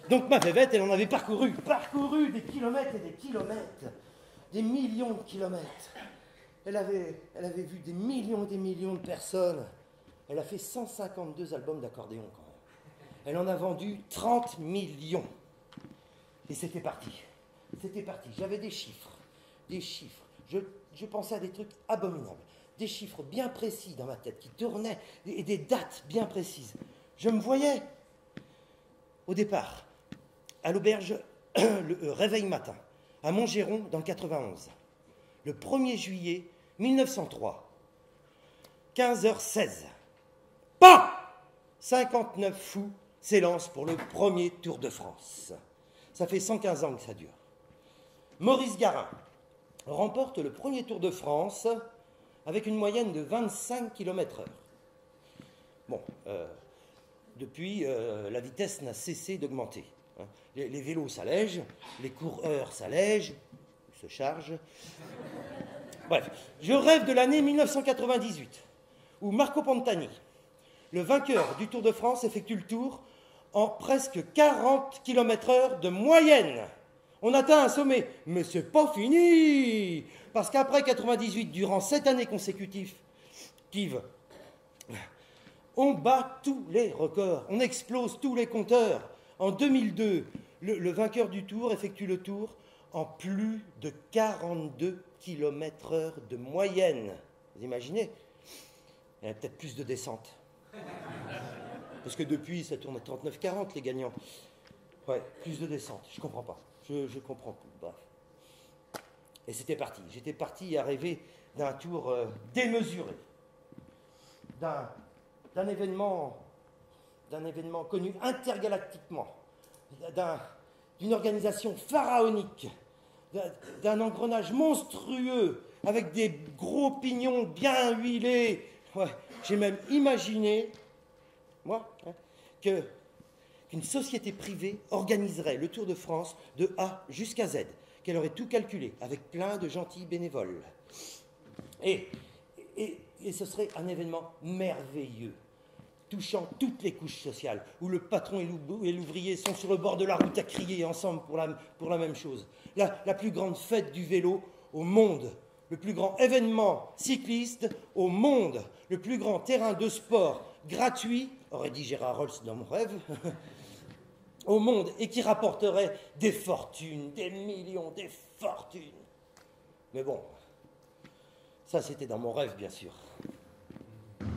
donc ma Vévette, elle en avait parcouru des kilomètres et des kilomètres, des millions de kilomètres. Elle avait vu des millions et des millions de personnes. Elle a fait 152 albums d'accordéon quand même. Elle en a vendu 30 millions. Et c'était parti. C'était parti. J'avais des chiffres. Des chiffres. Je pensais à des trucs abominables. Des chiffres bien précis dans ma tête qui tournaient et des dates bien précises. Je me voyais, au départ, à l'auberge le Réveil Matin, à Montgeron, dans le 91. Le 1er juillet 1903, 15h16. Pas 59 fous s'élancent pour le premier Tour de France. Ça fait 115 ans que ça dure. Maurice Garin remporte le premier Tour de France avec une moyenne de 25 km/h. Bon, depuis, la vitesse n'a cessé d'augmenter. Hein. Les vélos s'allègent, les coureurs s'allègent, se chargent. Bref, je rêve de l'année 1998, où Marco Pantani, le vainqueur du Tour de France, effectue le tour en presque 40 km/h de moyenne. On atteint un sommet, mais c'est pas fini, parce qu'après 98, durant 7 années consécutives, on bat tous les records, on explose tous les compteurs. En 2002, le vainqueur du Tour effectue le Tour en plus de 42 km/h de moyenne. Vous imaginez? Il y a peut-être plus de descentes. Parce que depuis, ça tourne à 39-40, les gagnants. Ouais, plus de descentes, je comprends pas. Je comprends plus, bref. Et c'était parti. J'étais parti à rêver d'un tour démesuré. D'un événement connu intergalactiquement, d'une organisation pharaonique, d'un engrenage monstrueux, avec des gros pignons bien huilés. Ouais, j'ai même imaginé, moi, hein, qu'une société privée organiserait le Tour de France de A jusqu'à Z, qu'elle aurait tout calculé, avec plein de gentils bénévoles. Et ce serait un événement merveilleux, touchant toutes les couches sociales, où le patron et l'ouvrier sont sur le bord de la route à crier ensemble pour la même chose. La plus grande fête du vélo au monde, le plus grand événement cycliste au monde, le plus grand terrain de sport gratuit, aurait dit Gérard Rolls dans mon rêve, au monde, et qui rapporterait des fortunes, des millions, des fortunes. Mais bon, ça c'était dans mon rêve, bien sûr. Un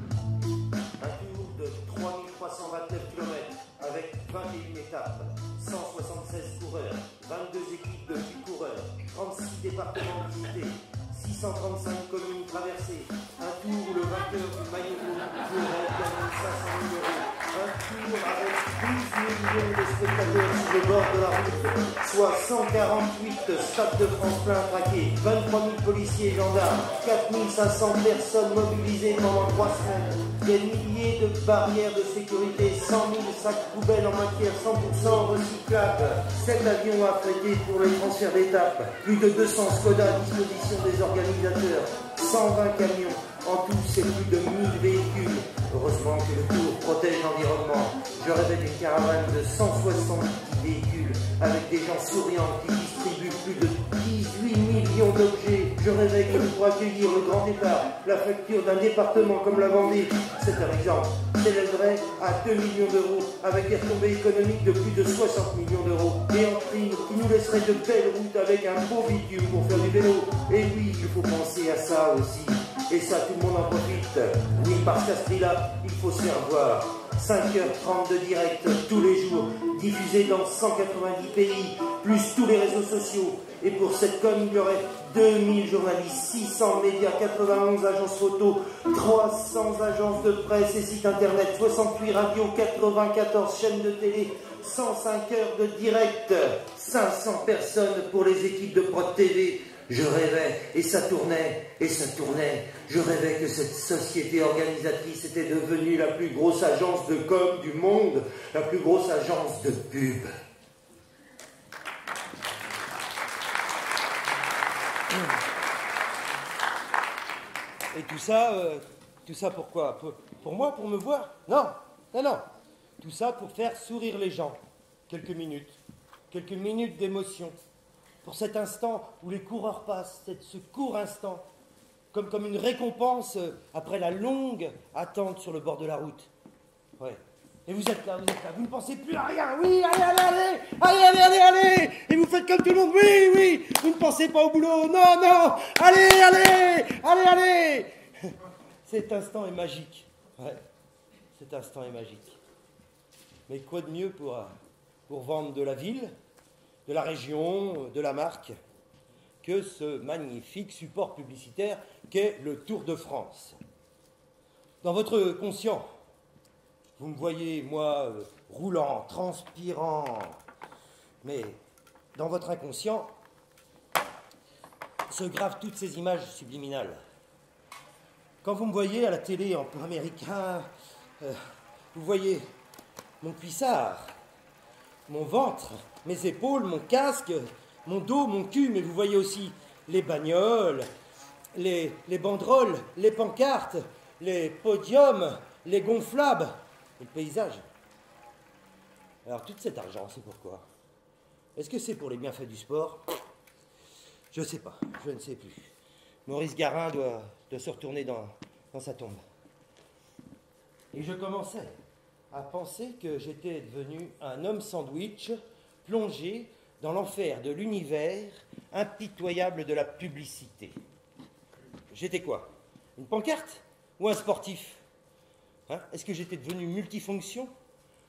tour de 3329 km avec 21 étapes, 176 coureurs, 22 équipes de 8 coureurs, 36 départements visités, 635 communes traversées, un tour où le vainqueur du maillot jaune pourrait gagner 500 000 €, un tour avec 12 millions de spectateurs sur le bord de la route, soit 148 stades de France pleins traqués, 23 000 policiers et gendarmes, 4 500 personnes mobilisées pendant 3 semaines, des milliers de barrières de sécurité, 100 000 sacs poubelles en matière 100% recyclable, 7 avions affrétés pour les transferts d'étapes, plus de 200 Skoda à disposition des organisateurs, 120 camions, en tout c'est plus de 1000 véhicules. Heureusement que le Tour protège l'environnement. Je rêvais d'une caravane de 170 véhicules avec des gens souriants qui distribuent plus de 18 millions d'objets. Je rêvais que pour accueillir le grand départ, la facture d'un département comme la Vendée, c'est un exemple, s'élèverait à 2 millions d'euros avec des retombées économiques de plus de 60 millions d'euros. Et en prime, qui nous laisserait de belles routes avec un beau bitume pour faire du vélo. Et oui, il faut penser à ça aussi. Et ça, tout le monde en profite. Oui, parce qu'à ce prix-là, il faut se faire voir. 5h30 de direct tous les jours, diffusé dans 190 pays, plus tous les réseaux sociaux. Et pour cette com, il y aurait 2000 journalistes, 600 médias, 91 agences photo, 300 agences de presse et sites internet, 68 radios, 94 chaînes de télé, 105 heures de direct, 500 personnes pour les équipes de Prod TV. Je rêvais, et ça tournait, et ça tournait. Je rêvais que cette société organisatrice était devenue la plus grosse agence de com du monde, la plus grosse agence de pub. Et tout ça pourquoi? Pour moi, pour me voir? Non, non, non. Tout ça pour faire sourire les gens. Quelques minutes d'émotion. Pour cet instant où les coureurs passent, ce court instant comme une récompense après la longue attente sur le bord de la route. Ouais. Et vous êtes là, vous ne pensez plus à rien. Oui, allez. Et vous faites comme tout le monde. Oui. Vous ne pensez pas au boulot. Non. Allez. Cet instant est magique. Ouais. Cet instant est magique. Mais quoi de mieux pour vendre de la ville, de la région, de la marque, que ce magnifique support publicitaire qu'est le Tour de France. Dans votre conscient, vous me voyez, moi, roulant, transpirant, mais dans votre inconscient se gravent toutes ces images subliminales. Quand vous me voyez à la télé en plan américain, vous voyez mon cuissard, mon ventre, mes épaules, mon casque, mon dos, mon cul, mais vous voyez aussi les bagnoles, les banderoles, les pancartes, les podiums, les gonflables, et le paysage. Alors tout cet argent, c'est pourquoi? Est-ce que c'est pour les bienfaits du sport? Je ne sais pas, je ne sais plus. Maurice Garin doit se retourner dans sa tombe. Et je commençais à penser que j'étais devenu un homme sandwich plongé dans l'enfer de l'univers impitoyable de la publicité. J'étais quoi? Une pancarte ou un sportif? Est-ce que j'étais devenu multifonction?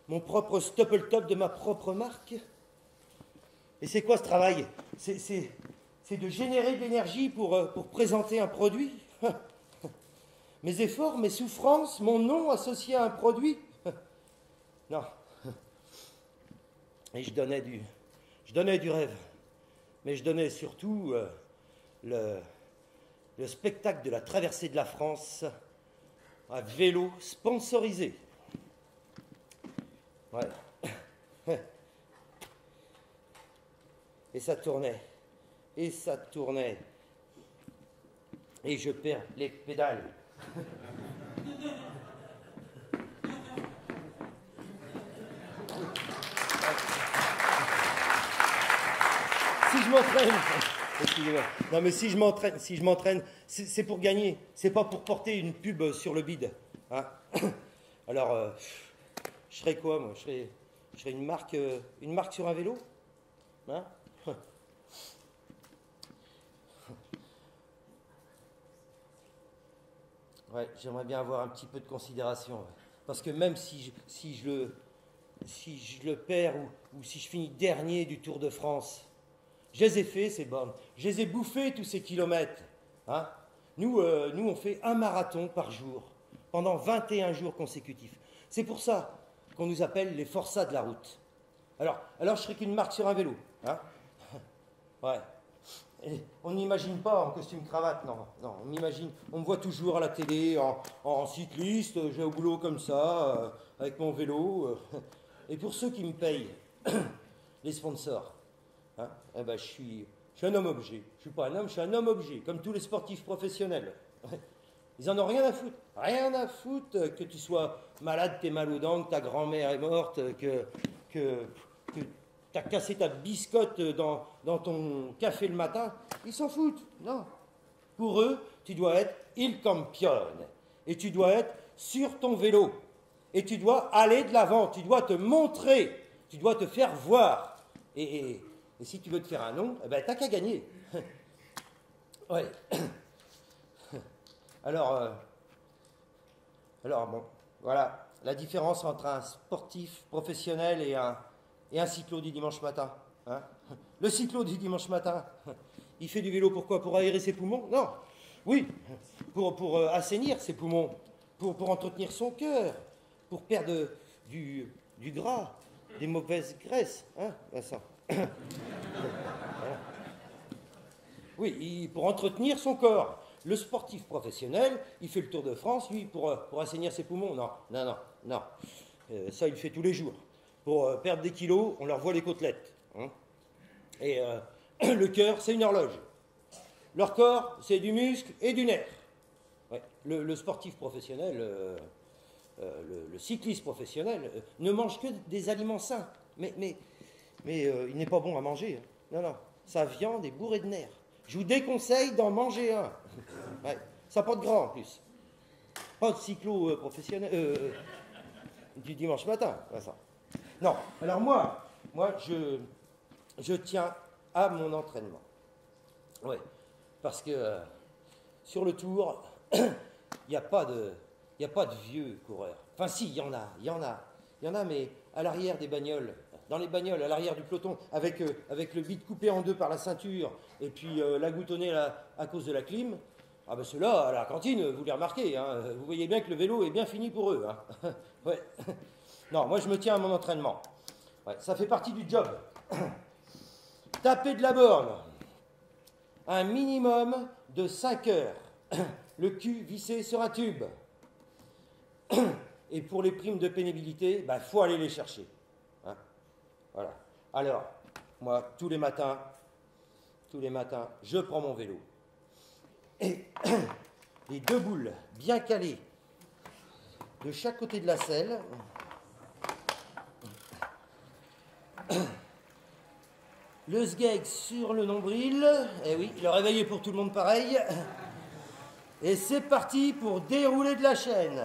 Mon propre stopple-top de ma propre marque? Et c'est quoi ce travail? C'est de générer de l'énergie pour présenter un produit? Mes efforts, mes souffrances, mon nom associé à un produit? Non. Et je donnais du rêve. Mais je donnais surtout le spectacle de la traversée de la France à vélo sponsorisé. Ouais. Et ça tournait. Et je perds les pédales. Si je m'entraîne, excusez-moi. Non mais si je m'entraîne, c'est pour gagner, c'est pas pour porter une pub sur le bide. Alors, je serais quoi moi? Je serais une marque sur un vélo? Ouais, j'aimerais bien avoir un petit peu de considération. Parce que même si je le perds ou si je finis dernier du Tour de France, je les ai fait ces bornes, je les ai bouffés tous ces kilomètres. Nous, on fait un marathon par jour, pendant 21 jours consécutifs. C'est pour ça qu'on nous appelle les forçats de la route. Alors je serais qu'une marque sur un vélo. Ouais. Et on n'imagine pas en costume cravate, non, on me voit toujours à la télé en cycliste, je vais au boulot comme ça, avec mon vélo. Et pour ceux qui me payent, les sponsors, je suis un homme-objet. Je ne suis pas un homme, je suis un homme-objet, comme tous les sportifs professionnels. Ils en ont rien à foutre que tu sois malade, t'es mal aux dents, que ta grand-mère est morte, que t'as cassé ta biscotte dans ton café le matin. Ils s'en foutent, non. Pour eux, tu dois être il campione. Et tu dois être sur ton vélo. Et tu dois aller de l'avant, tu dois te montrer, tu dois te faire voir. Et si tu veux te faire un nom, t'as qu'à gagner. Ouais. Alors bon, voilà la différence entre un sportif professionnel et un cyclo du dimanche matin. Le cyclo du dimanche matin, il fait du vélo pourquoi? Pour aérer ses poumons? Non. Oui, pour assainir ses poumons, pour entretenir son cœur, pour perdre du gras, des mauvaises graisses. Ça. Oui, pour entretenir son corps. Le sportif professionnel, il fait le Tour de France, lui, pour assainir ses poumons. Non. Ça, il le fait tous les jours. Pour perdre des kilos, on leur voit les côtelettes. Et le cœur, c'est une horloge. Leur corps, c'est du muscle et du nerf. Ouais. Le sportif professionnel, le cycliste professionnel, ne mange que des aliments sains. Mais il n'est pas bon à manger. Non. Sa viande est bourrée de nerfs. Je vous déconseille d'en manger un. Ouais. Ça pas de grand en plus. Pas de cyclo professionnel du dimanche matin, ça. Non, alors moi je tiens à mon entraînement. Oui, parce que sur le Tour, il n'y a pas de vieux coureurs. Enfin si, il y en a, mais à l'arrière des bagnoles, dans les bagnoles, à l'arrière du peloton, avec le bide coupé en deux par la ceinture, et puis la goutonnée à cause de la clim. Ah ben ceux-là, à la cantine, vous les remarquez, hein, vous voyez bien que le vélo est bien fini pour eux. Hein. Ouais. Non, moi je me tiens à mon entraînement. Ouais, ça fait partie du job. Taper de la borne. Un minimum de 5 heures. Le cul vissé sur un tube. Et pour les primes de pénibilité, bah, faut aller les chercher. Hein, voilà. Alors, moi, tous les matins, je prends mon vélo. Et les 2 boules bien calées de chaque côté de la selle. Le sgeg sur le nombril. Et oui, le réveil est pour tout le monde pareil. Et c'est parti pour dérouler de la chaîne.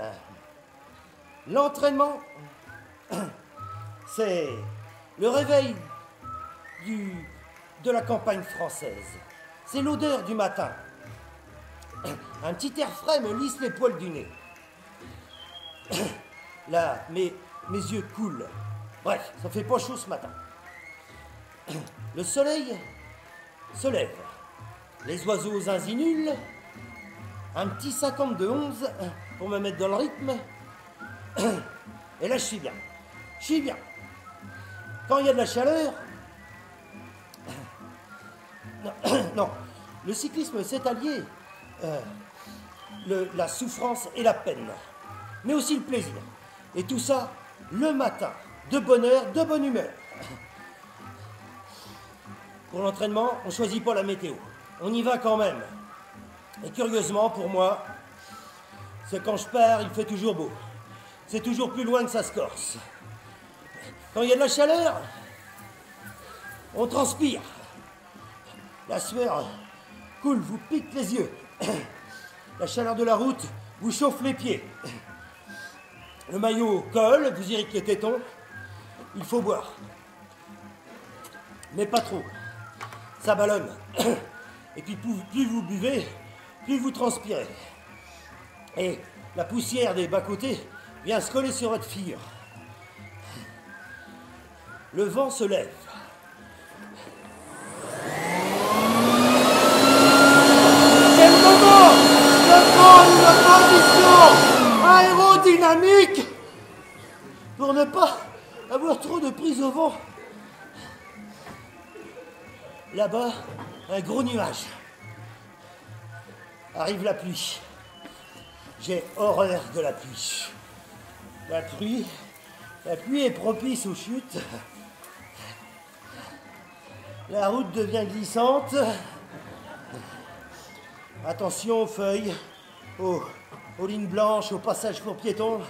L'entraînement, c'est le réveil de la campagne française. C'est l'odeur du matin. Un petit air frais me lisse les poils du nez. Là, mes yeux coulent. Bref, ça fait pas chaud ce matin. Le soleil se lève. Les oiseaux zinzinulent. Un petit 50 de 11 pour me mettre dans le rythme. Et là, je suis bien. Je suis bien. Quand il y a de la chaleur... Non, le cyclisme, c'est allié. La souffrance et la peine. Mais aussi le plaisir. Et tout ça, le matin. De bonne heure, de bonne humeur. Pour l'entraînement, on ne choisit pas la météo. On y va quand même. Et curieusement, pour moi, c'est quand je pars, il fait toujours beau. C'est toujours plus loin que ça se corse. Quand il y a de la chaleur, on transpire. La sueur coule, vous pique les yeux. La chaleur de la route vous chauffe les pieds. Le maillot colle, vous irrite les tétons. Il faut boire. Mais pas trop. Ça ballonne. Et puis plus vous buvez, plus vous transpirez. Et la poussière des bas-côtés vient se coller sur votre figure. Le vent se lève. C'est le moment de prendre une position aérodynamique pour ne pas avoir trop de prise au vent. Là-bas, un gros nuage. Arrive la pluie. J'ai horreur de la pluie. La pluie est propice aux chutes. La route devient glissante. Attention aux feuilles, aux lignes blanches, aux passages pour piétons.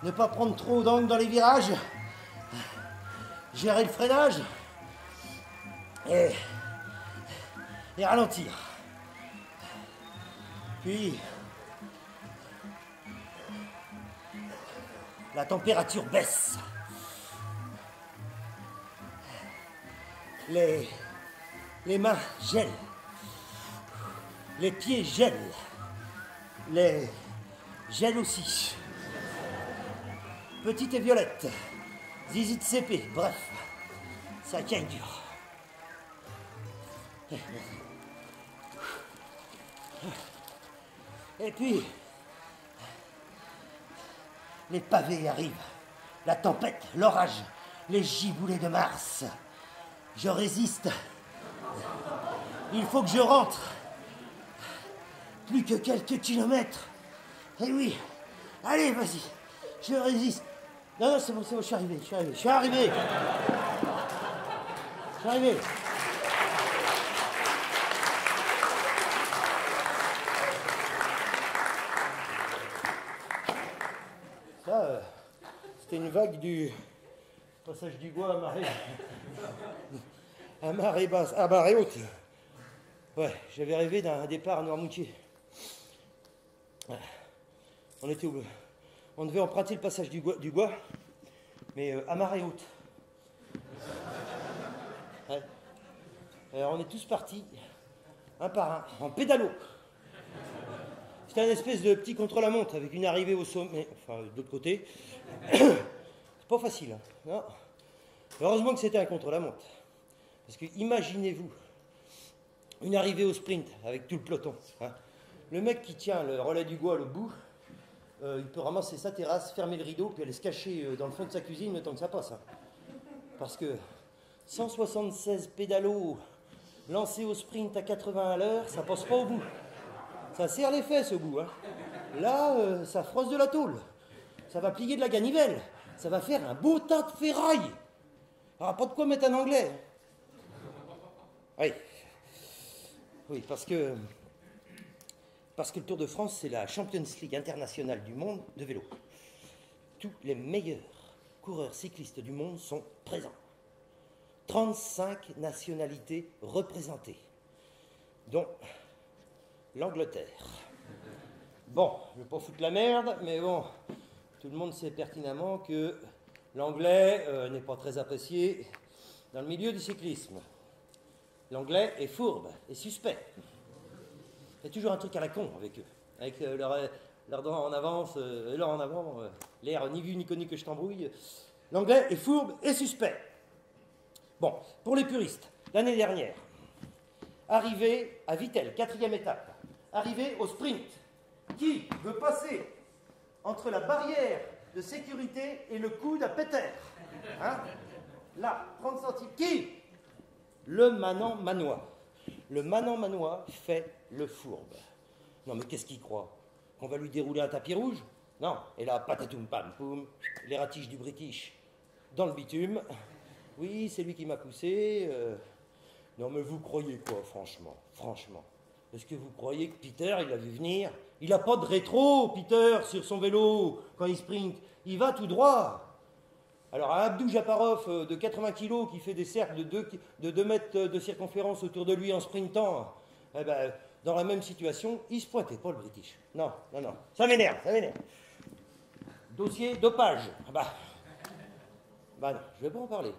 Ne pas prendre trop d'angle dans les virages. Gérer le freinage. Et ralentir. Puis, la température baisse. Les mains gèlent. Les pieds gèlent. Les gèlent aussi. Petite et violette. Zizi de CP. Bref, ça caille dur. Et puis, les pavés arrivent. La tempête, l'orage, les giboulées de Mars. Je résiste. Il faut que je rentre. Plus que quelques kilomètres. Eh oui. Allez, vas-y. Je résiste. Non, c'est bon, je suis arrivé. Ça, c'était une vague du passage du Gois à marée basse, à marée haute. Ouais, j'avais rêvé d'un départ à Noirmoutier. On devait emprunter le passage du Gois, mais à marée haute. Ouais. Alors on est tous partis, un par un, en pédalo. C'était un espèce de petit contre-la-montre avec une arrivée au sommet, enfin de l'autre côté. C'est pas facile, hein. Non. Heureusement que c'était un contre-la-montre. Parce que imaginez-vous, une arrivée au sprint avec tout le peloton. Hein. Le mec qui tient le relais du Gois à l'autre bout, il peut ramasser sa terrasse, fermer le rideau, puis aller se cacher dans le fond de sa cuisine le temps que ça passe. Hein. Parce que 176 pédalos lancés au sprint à 80 à l'heure, ça passe pas au bout. Ça serre les fesses au bout. Hein. Là, ça froisse de la tôle. Ça va plier de la ganivelle. Ça va faire un beau tas de ferraille. Alors, pas de quoi mettre un anglais. Oui. Oui, parce que le Tour de France, c'est la Champions League internationale du monde de vélo. Tous les meilleurs coureurs cyclistes du monde sont présents. 35 nationalités représentées, dont l'Angleterre. Bon, je ne vais pas foutre la merde, mais bon, tout le monde sait pertinemment que l'anglais n'est pas très apprécié dans le milieu du cyclisme. L'anglais est fourbe et suspect. Il y a toujours un truc à la con avec eux, avec leur dent en avance, leur en avant, l'air ni vu ni connu que je t'embrouille. L'anglais est fourbe et suspect. Bon, pour les puristes, l'année dernière, arrivé à Vittel, 4e étape, arrivé au sprint, qui veut passer entre la barrière de sécurité et le coude à Peter, hein? Là, 30 centimes. Qui? Le manant manois. Le manant manois fait le fourbe. Non, mais qu'est-ce qu'il croit? Qu'on va lui dérouler un tapis rouge? Non. Et là, patatoum pam poum, les ratiches du British dans le bitume. Oui, c'est lui qui m'a poussé. Non, mais vous croyez quoi, franchement? Franchement. Est-ce que vous croyez que Peter, il l'a vu venir? Il n'a pas de rétro, Peter, sur son vélo, quand il sprint. Il va tout droit. Alors, un Abdou Japarov de 80 kilos qui fait des cercles de 2 mètres de circonférence autour de lui en sprintant, eh ben, dans la même situation, il se pointait pas, le British. Non, non, non. Ça m'énerve, ça m'énerve. Dossier dopage. Bah non, je vais pas en parler.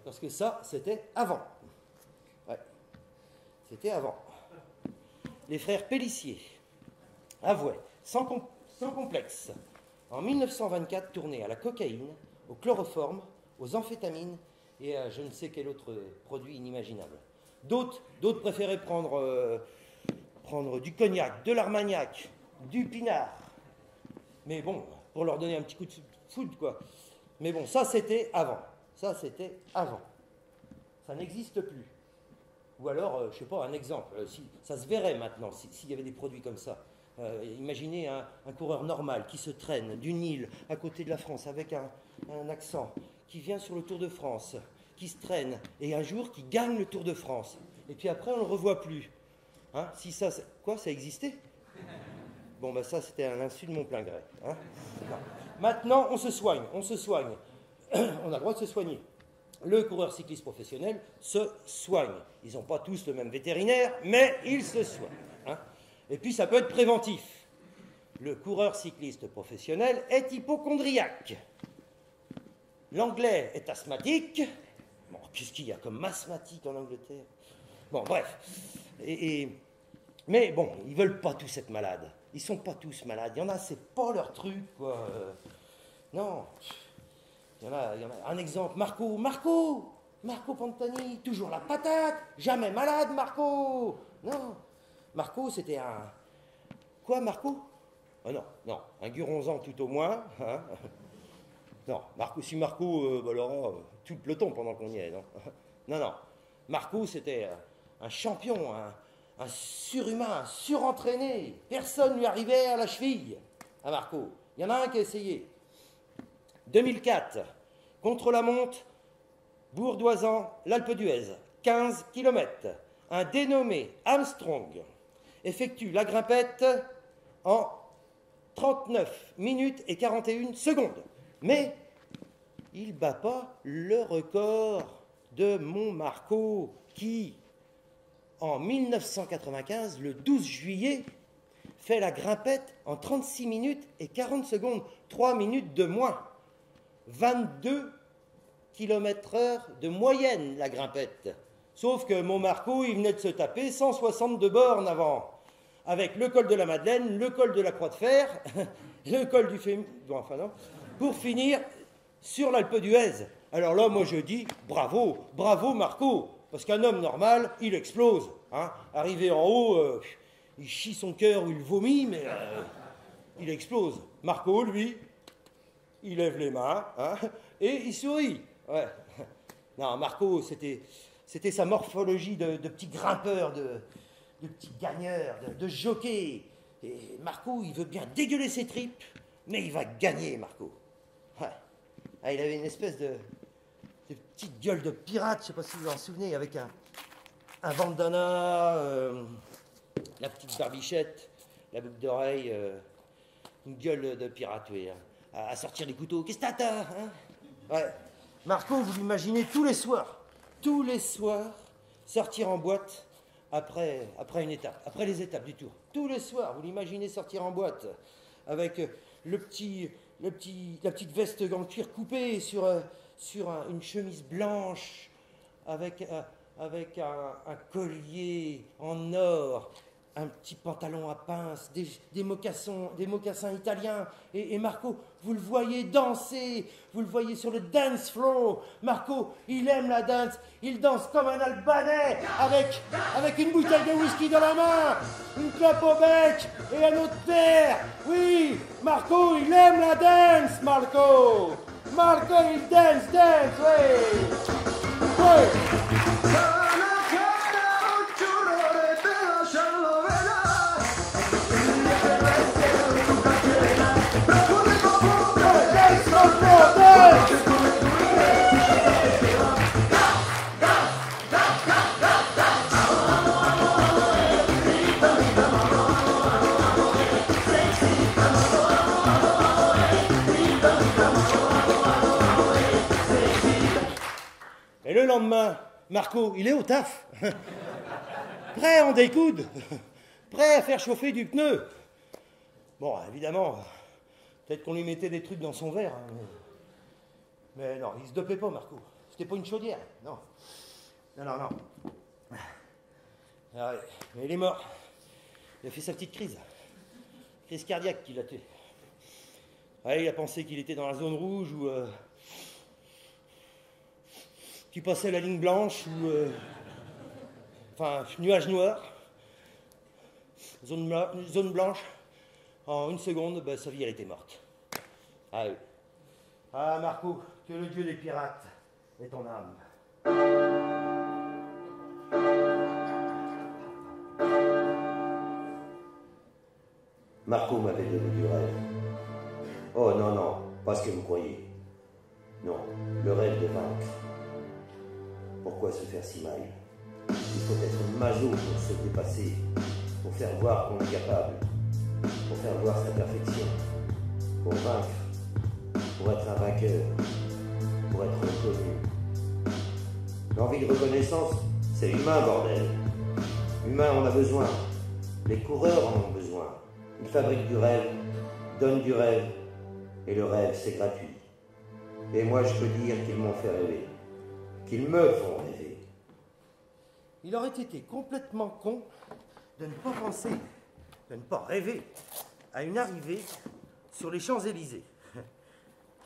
Parce que ça, c'était avant. Ouais, c'était avant. Les frères Pélissier avouaient, sans complexe, en 1924, tourner à la cocaïne, au chloroforme, aux amphétamines et à je ne sais quel autre produit inimaginable. D'autres préféraient prendre du cognac, de l'armagnac, du pinard. Mais bon, pour leur donner un petit coup de foudre, quoi. Mais bon, ça c'était avant. Ça c'était avant. Ça n'existe plus. Ou alors, je sais pas, un exemple. Si, ça se verrait maintenant s'il y avait des produits comme ça. Imaginez un coureur normal qui se traîne d'une île à côté de la France avec un accent, qui vient sur le Tour de France, qui se traîne, et un jour qui gagne le Tour de France. Et puis après, on ne le revoit plus. Hein, si ça, quoi, ça existait? Bon, ben ça, c'était un insu de mon plein gré. Hein. Maintenant, on se soigne. On a le droit de se soigner. Le coureur cycliste professionnel se soigne. Ils n'ont pas tous le même vétérinaire, mais ils se soignent. Hein. Et puis, ça peut être préventif. Le coureur cycliste professionnel est hypocondriaque. L'anglais est asthmatique. Bon, qu'est-ce qu'il y a comme asthmatique en Angleterre? Bon, bref. Mais bon, ils ne veulent pas tous être malades. Ils ne sont pas tous malades. Il y en a, c'est pas leur truc, quoi. Non. Il y en a. Un exemple, Marco Pantani, toujours la patate, jamais malade, Marco. Non. Marco, c'était un... Quoi, Marco? Oh non, un guronzan tout au moins. Hein. Non, si Marco, alors, tout le peloton pendant qu'on y est, non. Non. Marco, c'était un champion, un surhumain, un surentraîné. Personne ne lui arrivait à la cheville, à Marco. Il y en a un qui a essayé. 2004, contre-la-montre, Bourg-d'Oisans, l'Alpe d'Huez, 15 km. Un dénommé Armstrong effectue la grimpette en 39 minutes et 41 secondes. Mais il ne bat pas le record de mon Marco qui, en 1995, le 12 juillet, fait la grimpette en 36 minutes et 40 secondes, 3 minutes de moins. 22 km/h de moyenne, la grimpette. Sauf que mon Marco, il venait de se taper 162 bornes avant. Avec le col de la Madeleine, le col de la Croix de Fer, le col du Féminin, bon, enfin non, pour finir sur l'Alpe d'Huez. Alors là, moi je dis, bravo, bravo Marco, parce qu'un homme normal, il explose. Hein. Arrivé en haut, il chie son cœur ou il vomit, mais il explose. Marco, lui, il lève les mains, hein, et il sourit. Ouais. Non, Marco, c'était sa morphologie de petit grimpeur, de petit gagneur, de jockey. Et Marco, il veut bien dégueuler ses tripes, mais il va gagner, Marco. Ouais. Ah, il avait une espèce de petite gueule de pirate, je ne sais pas si vous vous en souvenez, avec un bandana, la petite barbichette, la boucle d'oreille, une gueule de pirate, oui, hein, à sortir les couteaux. Qu'est-ce que t'as, hein? Ouais. Marco, vous l'imaginez tous les soirs, sortir en boîte après une étape, après les étapes du tour. Tous les soirs, vous l'imaginez sortir en boîte avec la petite veste en cuir coupée sur une chemise blanche avec un collier en or, un petit pantalon à pince, des mocassins italiens. Et Marco, vous le voyez danser, vous le voyez sur le dance floor. Marco, il aime la dance, il danse comme un Albanais avec une bouteille de whisky dans la main, une clope au bec et un autre terre. Oui, Marco, il aime la dance, Marco. Marco, il dance, oui. Oui. Et le lendemain, Marco, il est au taf, prêt à en découdre, prêt à faire chauffer du pneu. Bon, évidemment, peut-être qu'on lui mettait des trucs dans son verre, hein, mais non, il se dopait pas, Marco. C'était pas une chaudière, non. Non. Ah ouais, mais il est mort. Il a fait sa petite crise cardiaque qui l'a tué. Ouais, il a pensé qu'il était dans la zone rouge ou qu'il passait la ligne blanche ou enfin nuage noir, zone blanche. En une seconde, ben, sa vie elle était morte. Ah oui. Ah Marco, que le dieu des pirates est ton âme.
Marco m'avait donné du rêve. Oh non, pas ce que vous croyez. Non, le rêve de vaincre. Pourquoi se faire si mal? Il faut être maso pour se dépasser, pour faire voir qu'on est capable, pour faire voir sa perfection, pour vaincre, pour être un vainqueur, pour être reconnu. L'envie de reconnaissance, c'est humain, bordel. Humain, on a besoin. Les coureurs en ont besoin. Ils fabriquent du rêve, donnent du rêve, et le rêve, c'est gratuit. Et moi, je peux dire qu'ils m'ont fait rêver, qu'ils me font rêver.
Il aurait été complètement con de ne pas penser, de ne pas rêver à une arrivée sur les Champs-Élysées.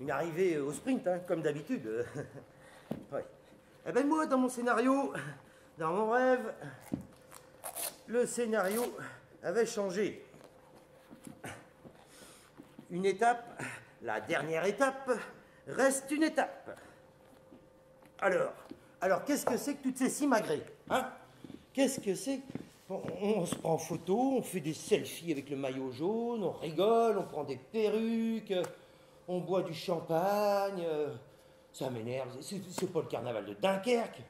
Une arrivée au sprint, hein, comme d'habitude. Ouais. Eh ben moi, dans mon scénario, dans mon rêve, le scénario avait changé. Une étape, la dernière étape, reste une étape. Alors qu'est-ce que c'est que toutes ces simagrées, hein? Qu'est-ce que c'est? On se prend en photo, on fait des selfies avec le maillot jaune, on rigole, on prend des perruques, on boit du champagne. Ça m'énerve, c'est pas le carnaval de Dunkerque.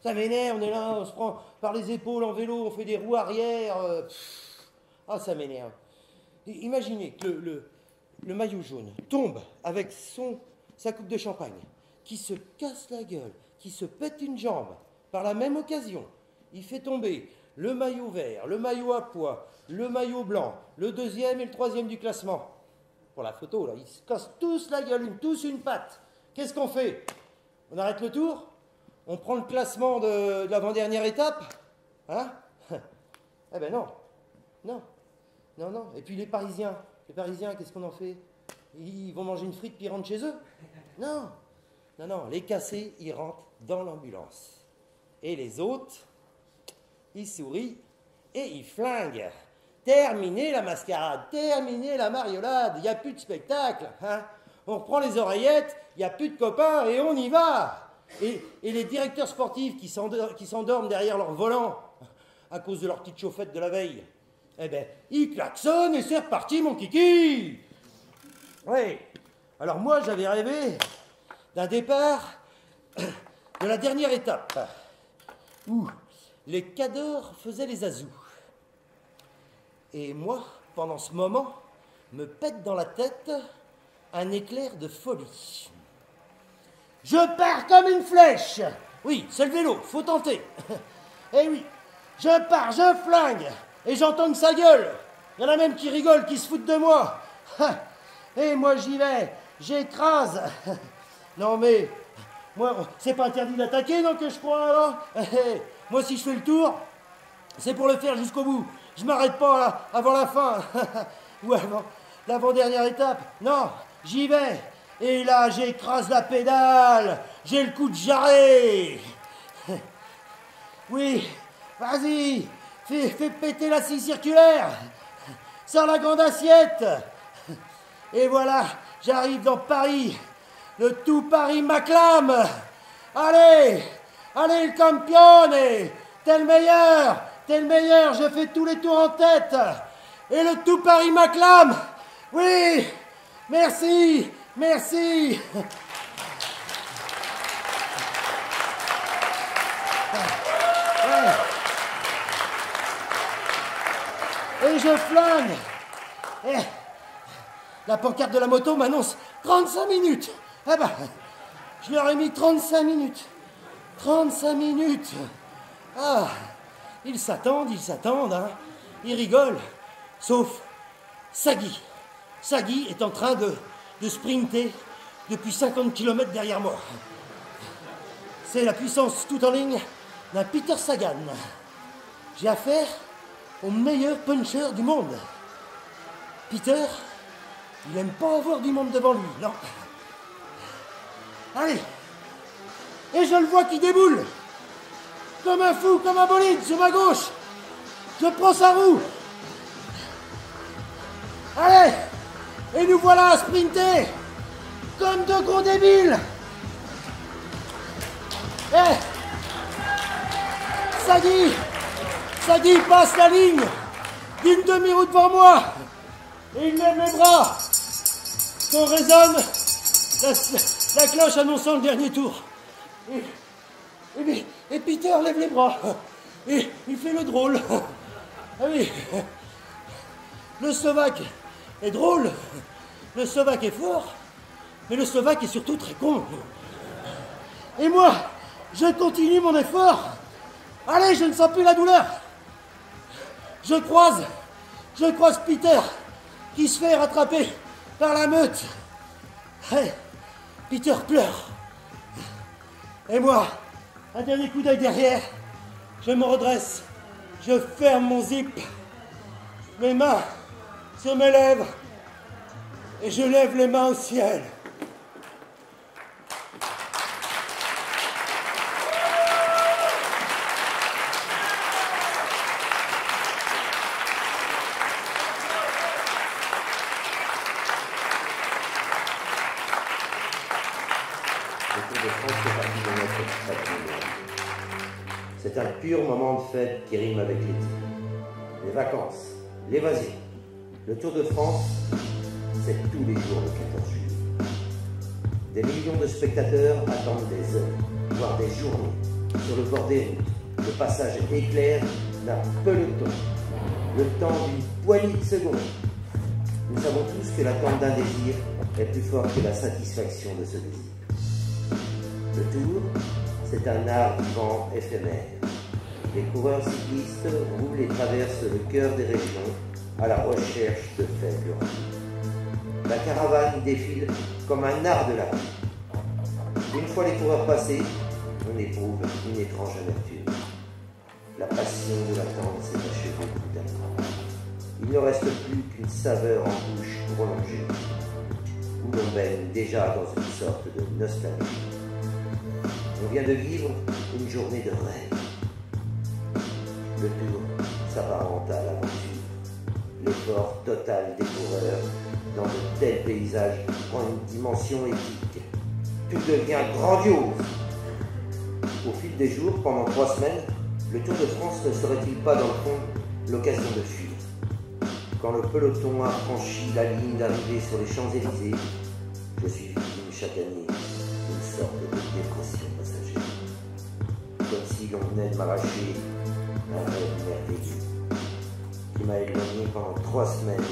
Ça m'énerve, on est là, on se prend par les épaules en vélo, on fait des roues arrière. Ah, ça m'énerve. Imaginez que le maillot jaune tombe avec sa coupe de champagne, qui se casse la gueule, qui se pète une jambe, par la même occasion, il fait tomber le maillot vert, le maillot à pois, le maillot blanc, le deuxième et le troisième du classement. Pour la photo, là, ils se cassent tous la gueule, tous une patte. Qu'est-ce qu'on fait? On arrête le tour? On prend le classement de l'avant-dernière étape? Hein? Eh ben non. Non. Non, non. Et puis les Parisiens, qu'est-ce qu'on en fait? Ils vont manger une frite puis ils rentrent chez eux? Non. Non, non. Les cassés, ils rentrent dans l'ambulance. Et les autres, ils sourient et ils flinguent. Terminez la mascarade, terminez la mariolade, il n'y a plus de spectacle. Hein? On reprend les oreillettes, il n'y a plus de copains et on y va. Et les directeurs sportifs qui s'endorment derrière leur volant à cause de leur petite chauffette de la veille, eh ben, ils klaxonnent et c'est reparti, mon kiki. Oui. Alors moi, j'avais rêvé d'un départ de la dernière étape où les cadors faisaient les azous. Et moi, pendant ce moment, me pète dans la tête un éclair de folie. Je pars comme une flèche. Oui, c'est le vélo, faut tenter. Eh oui, je pars, je flingue, et j'entends sa gueule. Il y en a même qui rigolent, qui se foutent de moi. Et moi j'y vais, j'écrase. Non mais, moi, c'est pas interdit d'attaquer, non, que je crois, alors. Moi, si je fais le tour, c'est pour le faire jusqu'au bout. Je m'arrête pas là, avant la fin. Ou avant l'avant-dernière étape. Non, j'y vais. Et là, j'écrase la pédale. J'ai le coup de jarret. Oui, vas-y. Fais péter la scie circulaire. Sors la grande assiette. Et voilà, j'arrive dans Paris. Le tout Paris m'acclame. Allez, allez le campione. T'es le meilleur, je fais tous les tours en tête. Et le tout Paris m'acclame. Oui, merci, merci. Et je flingue. Et la pancarte de la moto m'annonce 35 minutes. Ah bah, je leur ai mis 35 minutes. 35 minutes. Ah, ils s'attendent, hein. Ils rigolent. Sauf Sagui. Sagui est en train de sprinter depuis 50 km derrière moi. C'est la puissance tout en ligne d'un Peter Sagan. J'ai affaire au meilleur puncher du monde. Peter, il n'aime pas avoir du monde devant lui, non. Allez, et je le vois qui déboule. Comme un fou, comme un bolide, sur ma gauche. Je prends sa roue. Allez, et nous voilà à sprinter. Comme deux gros débiles. Eh, Sagui passe la ligne d'une demi-roue devant moi. Et il lève les bras. Quand résonne la cloche annonçant le dernier tour. Et Peter lève les bras. Et il fait le drôle. Ah oui. Le Slovaque est drôle. Le Slovaque est fort. Mais le Slovaque est surtout très con. Et moi, je continue mon effort. Allez, je ne sens plus la douleur. Je croise Peter qui se fait rattraper par la meute. Hey, Peter pleure. Et moi, un dernier coup d'œil derrière, je me redresse, je ferme mon zip, mes mains sur mes lèvres et je lève les mains au ciel.
C'est un pur moment de fête qui rime avec l'été. Les vacances, l'évasion. Le Tour de France, c'est tous les jours le 14 juillet. Des millions de spectateurs attendent des heures, voire des journées, sur le bord des routes. Le passage éclair d'un peloton. Le temps d'une poignée de secondes. Nous savons tous que l'attente d'un désir est plus fort que la satisfaction de ce désir. Le Tour, c'est un art vivant éphémère. Les coureurs cyclistes roulent et traversent le cœur des régions à la recherche de faibles rendez-vous. La caravane défile comme un art de la rue. Une fois les coureurs passés, on éprouve une étrange amertume. La passion de l'attente s'est achevée brutalement. Il ne reste plus qu'une saveur en bouche prolongée, où l'on baigne déjà dans une sorte de nostalgie. On vient de vivre une journée de rêve. Le tour s'apparente à l'aventure. L'effort total des coureurs dans de tels paysages prend une dimension épique. Tout devient grandiose. Au fil des jours, pendant 3 semaines, le Tour de France ne serait-il pas dans le fond l'occasion de fuir? Quand le peloton a franchi la ligne d'arrivée sur les Champs-Élysées, je suis victime chaque année d'une sorte de dépression passagère. Comme si l'on venait de m'arracher un rêve merveilleux qui m'a éloigné pendant 3 semaines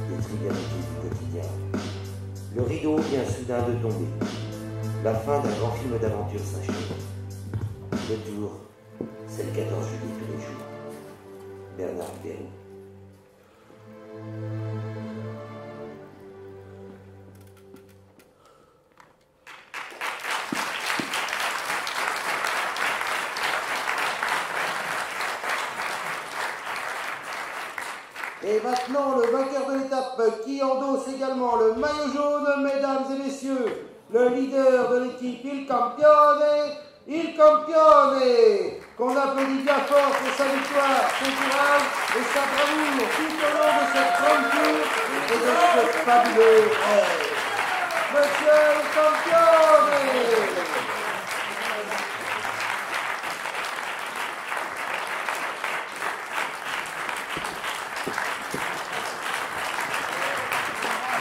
des trivialités du quotidien. Le rideau vient soudain de tomber. La fin d'un grand film d'aventure s'achève. Le Tour, c'est le 14 juillet tous les jours. Bernard Pérou.
Et maintenant, le vainqueur de l'étape qui endosse également le maillot jaune, mesdames et messieurs, le leader de l'équipe Il Campione, qu'on applaudit bien fort pour sa victoire, son courage et sa bravoure tout au long de cette grande course et de ce fabuleux rêve. Monsieur Il Campione!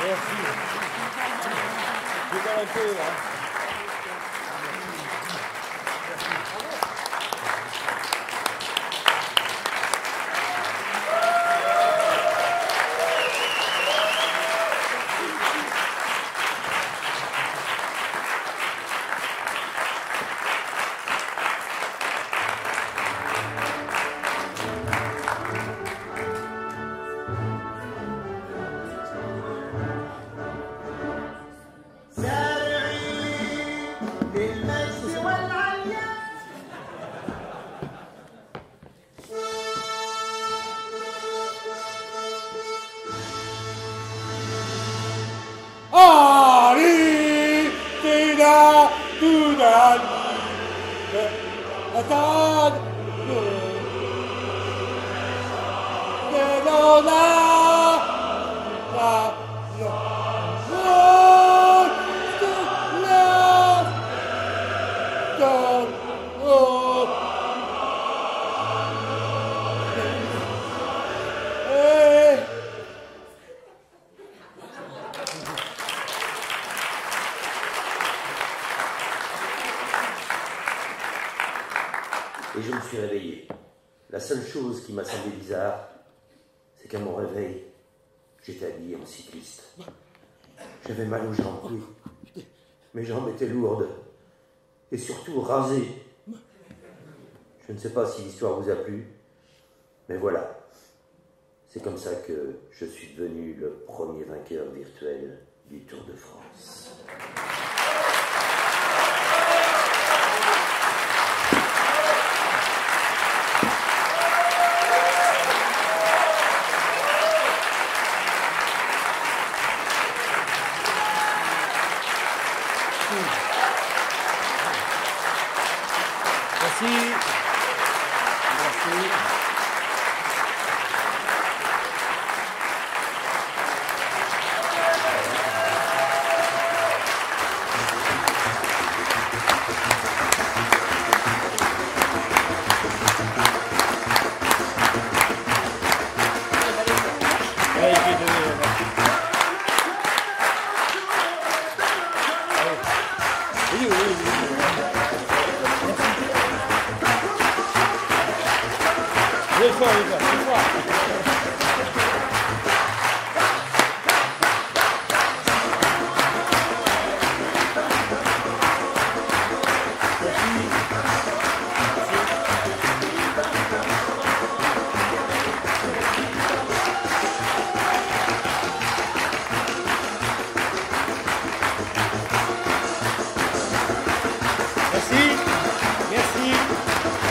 Merci. Je vais un peu, hein.
Et je me suis réveillé. La seule chose qui m'a semblé bizarre, c'est qu'à mon réveil, j'étais habillé en cycliste. J'avais mal aux jambes, oui. Mes jambes étaient lourdes. Et surtout rasées. Je ne sais pas si l'histoire vous a plu, mais voilà. C'est comme ça que je suis devenu le premier vainqueur virtuel du Tour de France.
Merci. Merci.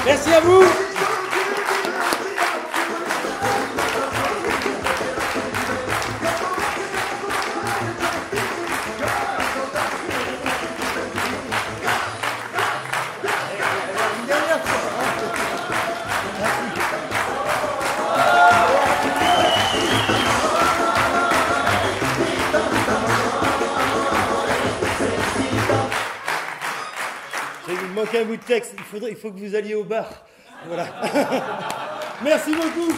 Merci à vous. Il manque un bout de texte, il faut que vous alliez au bar. Voilà. Merci beaucoup.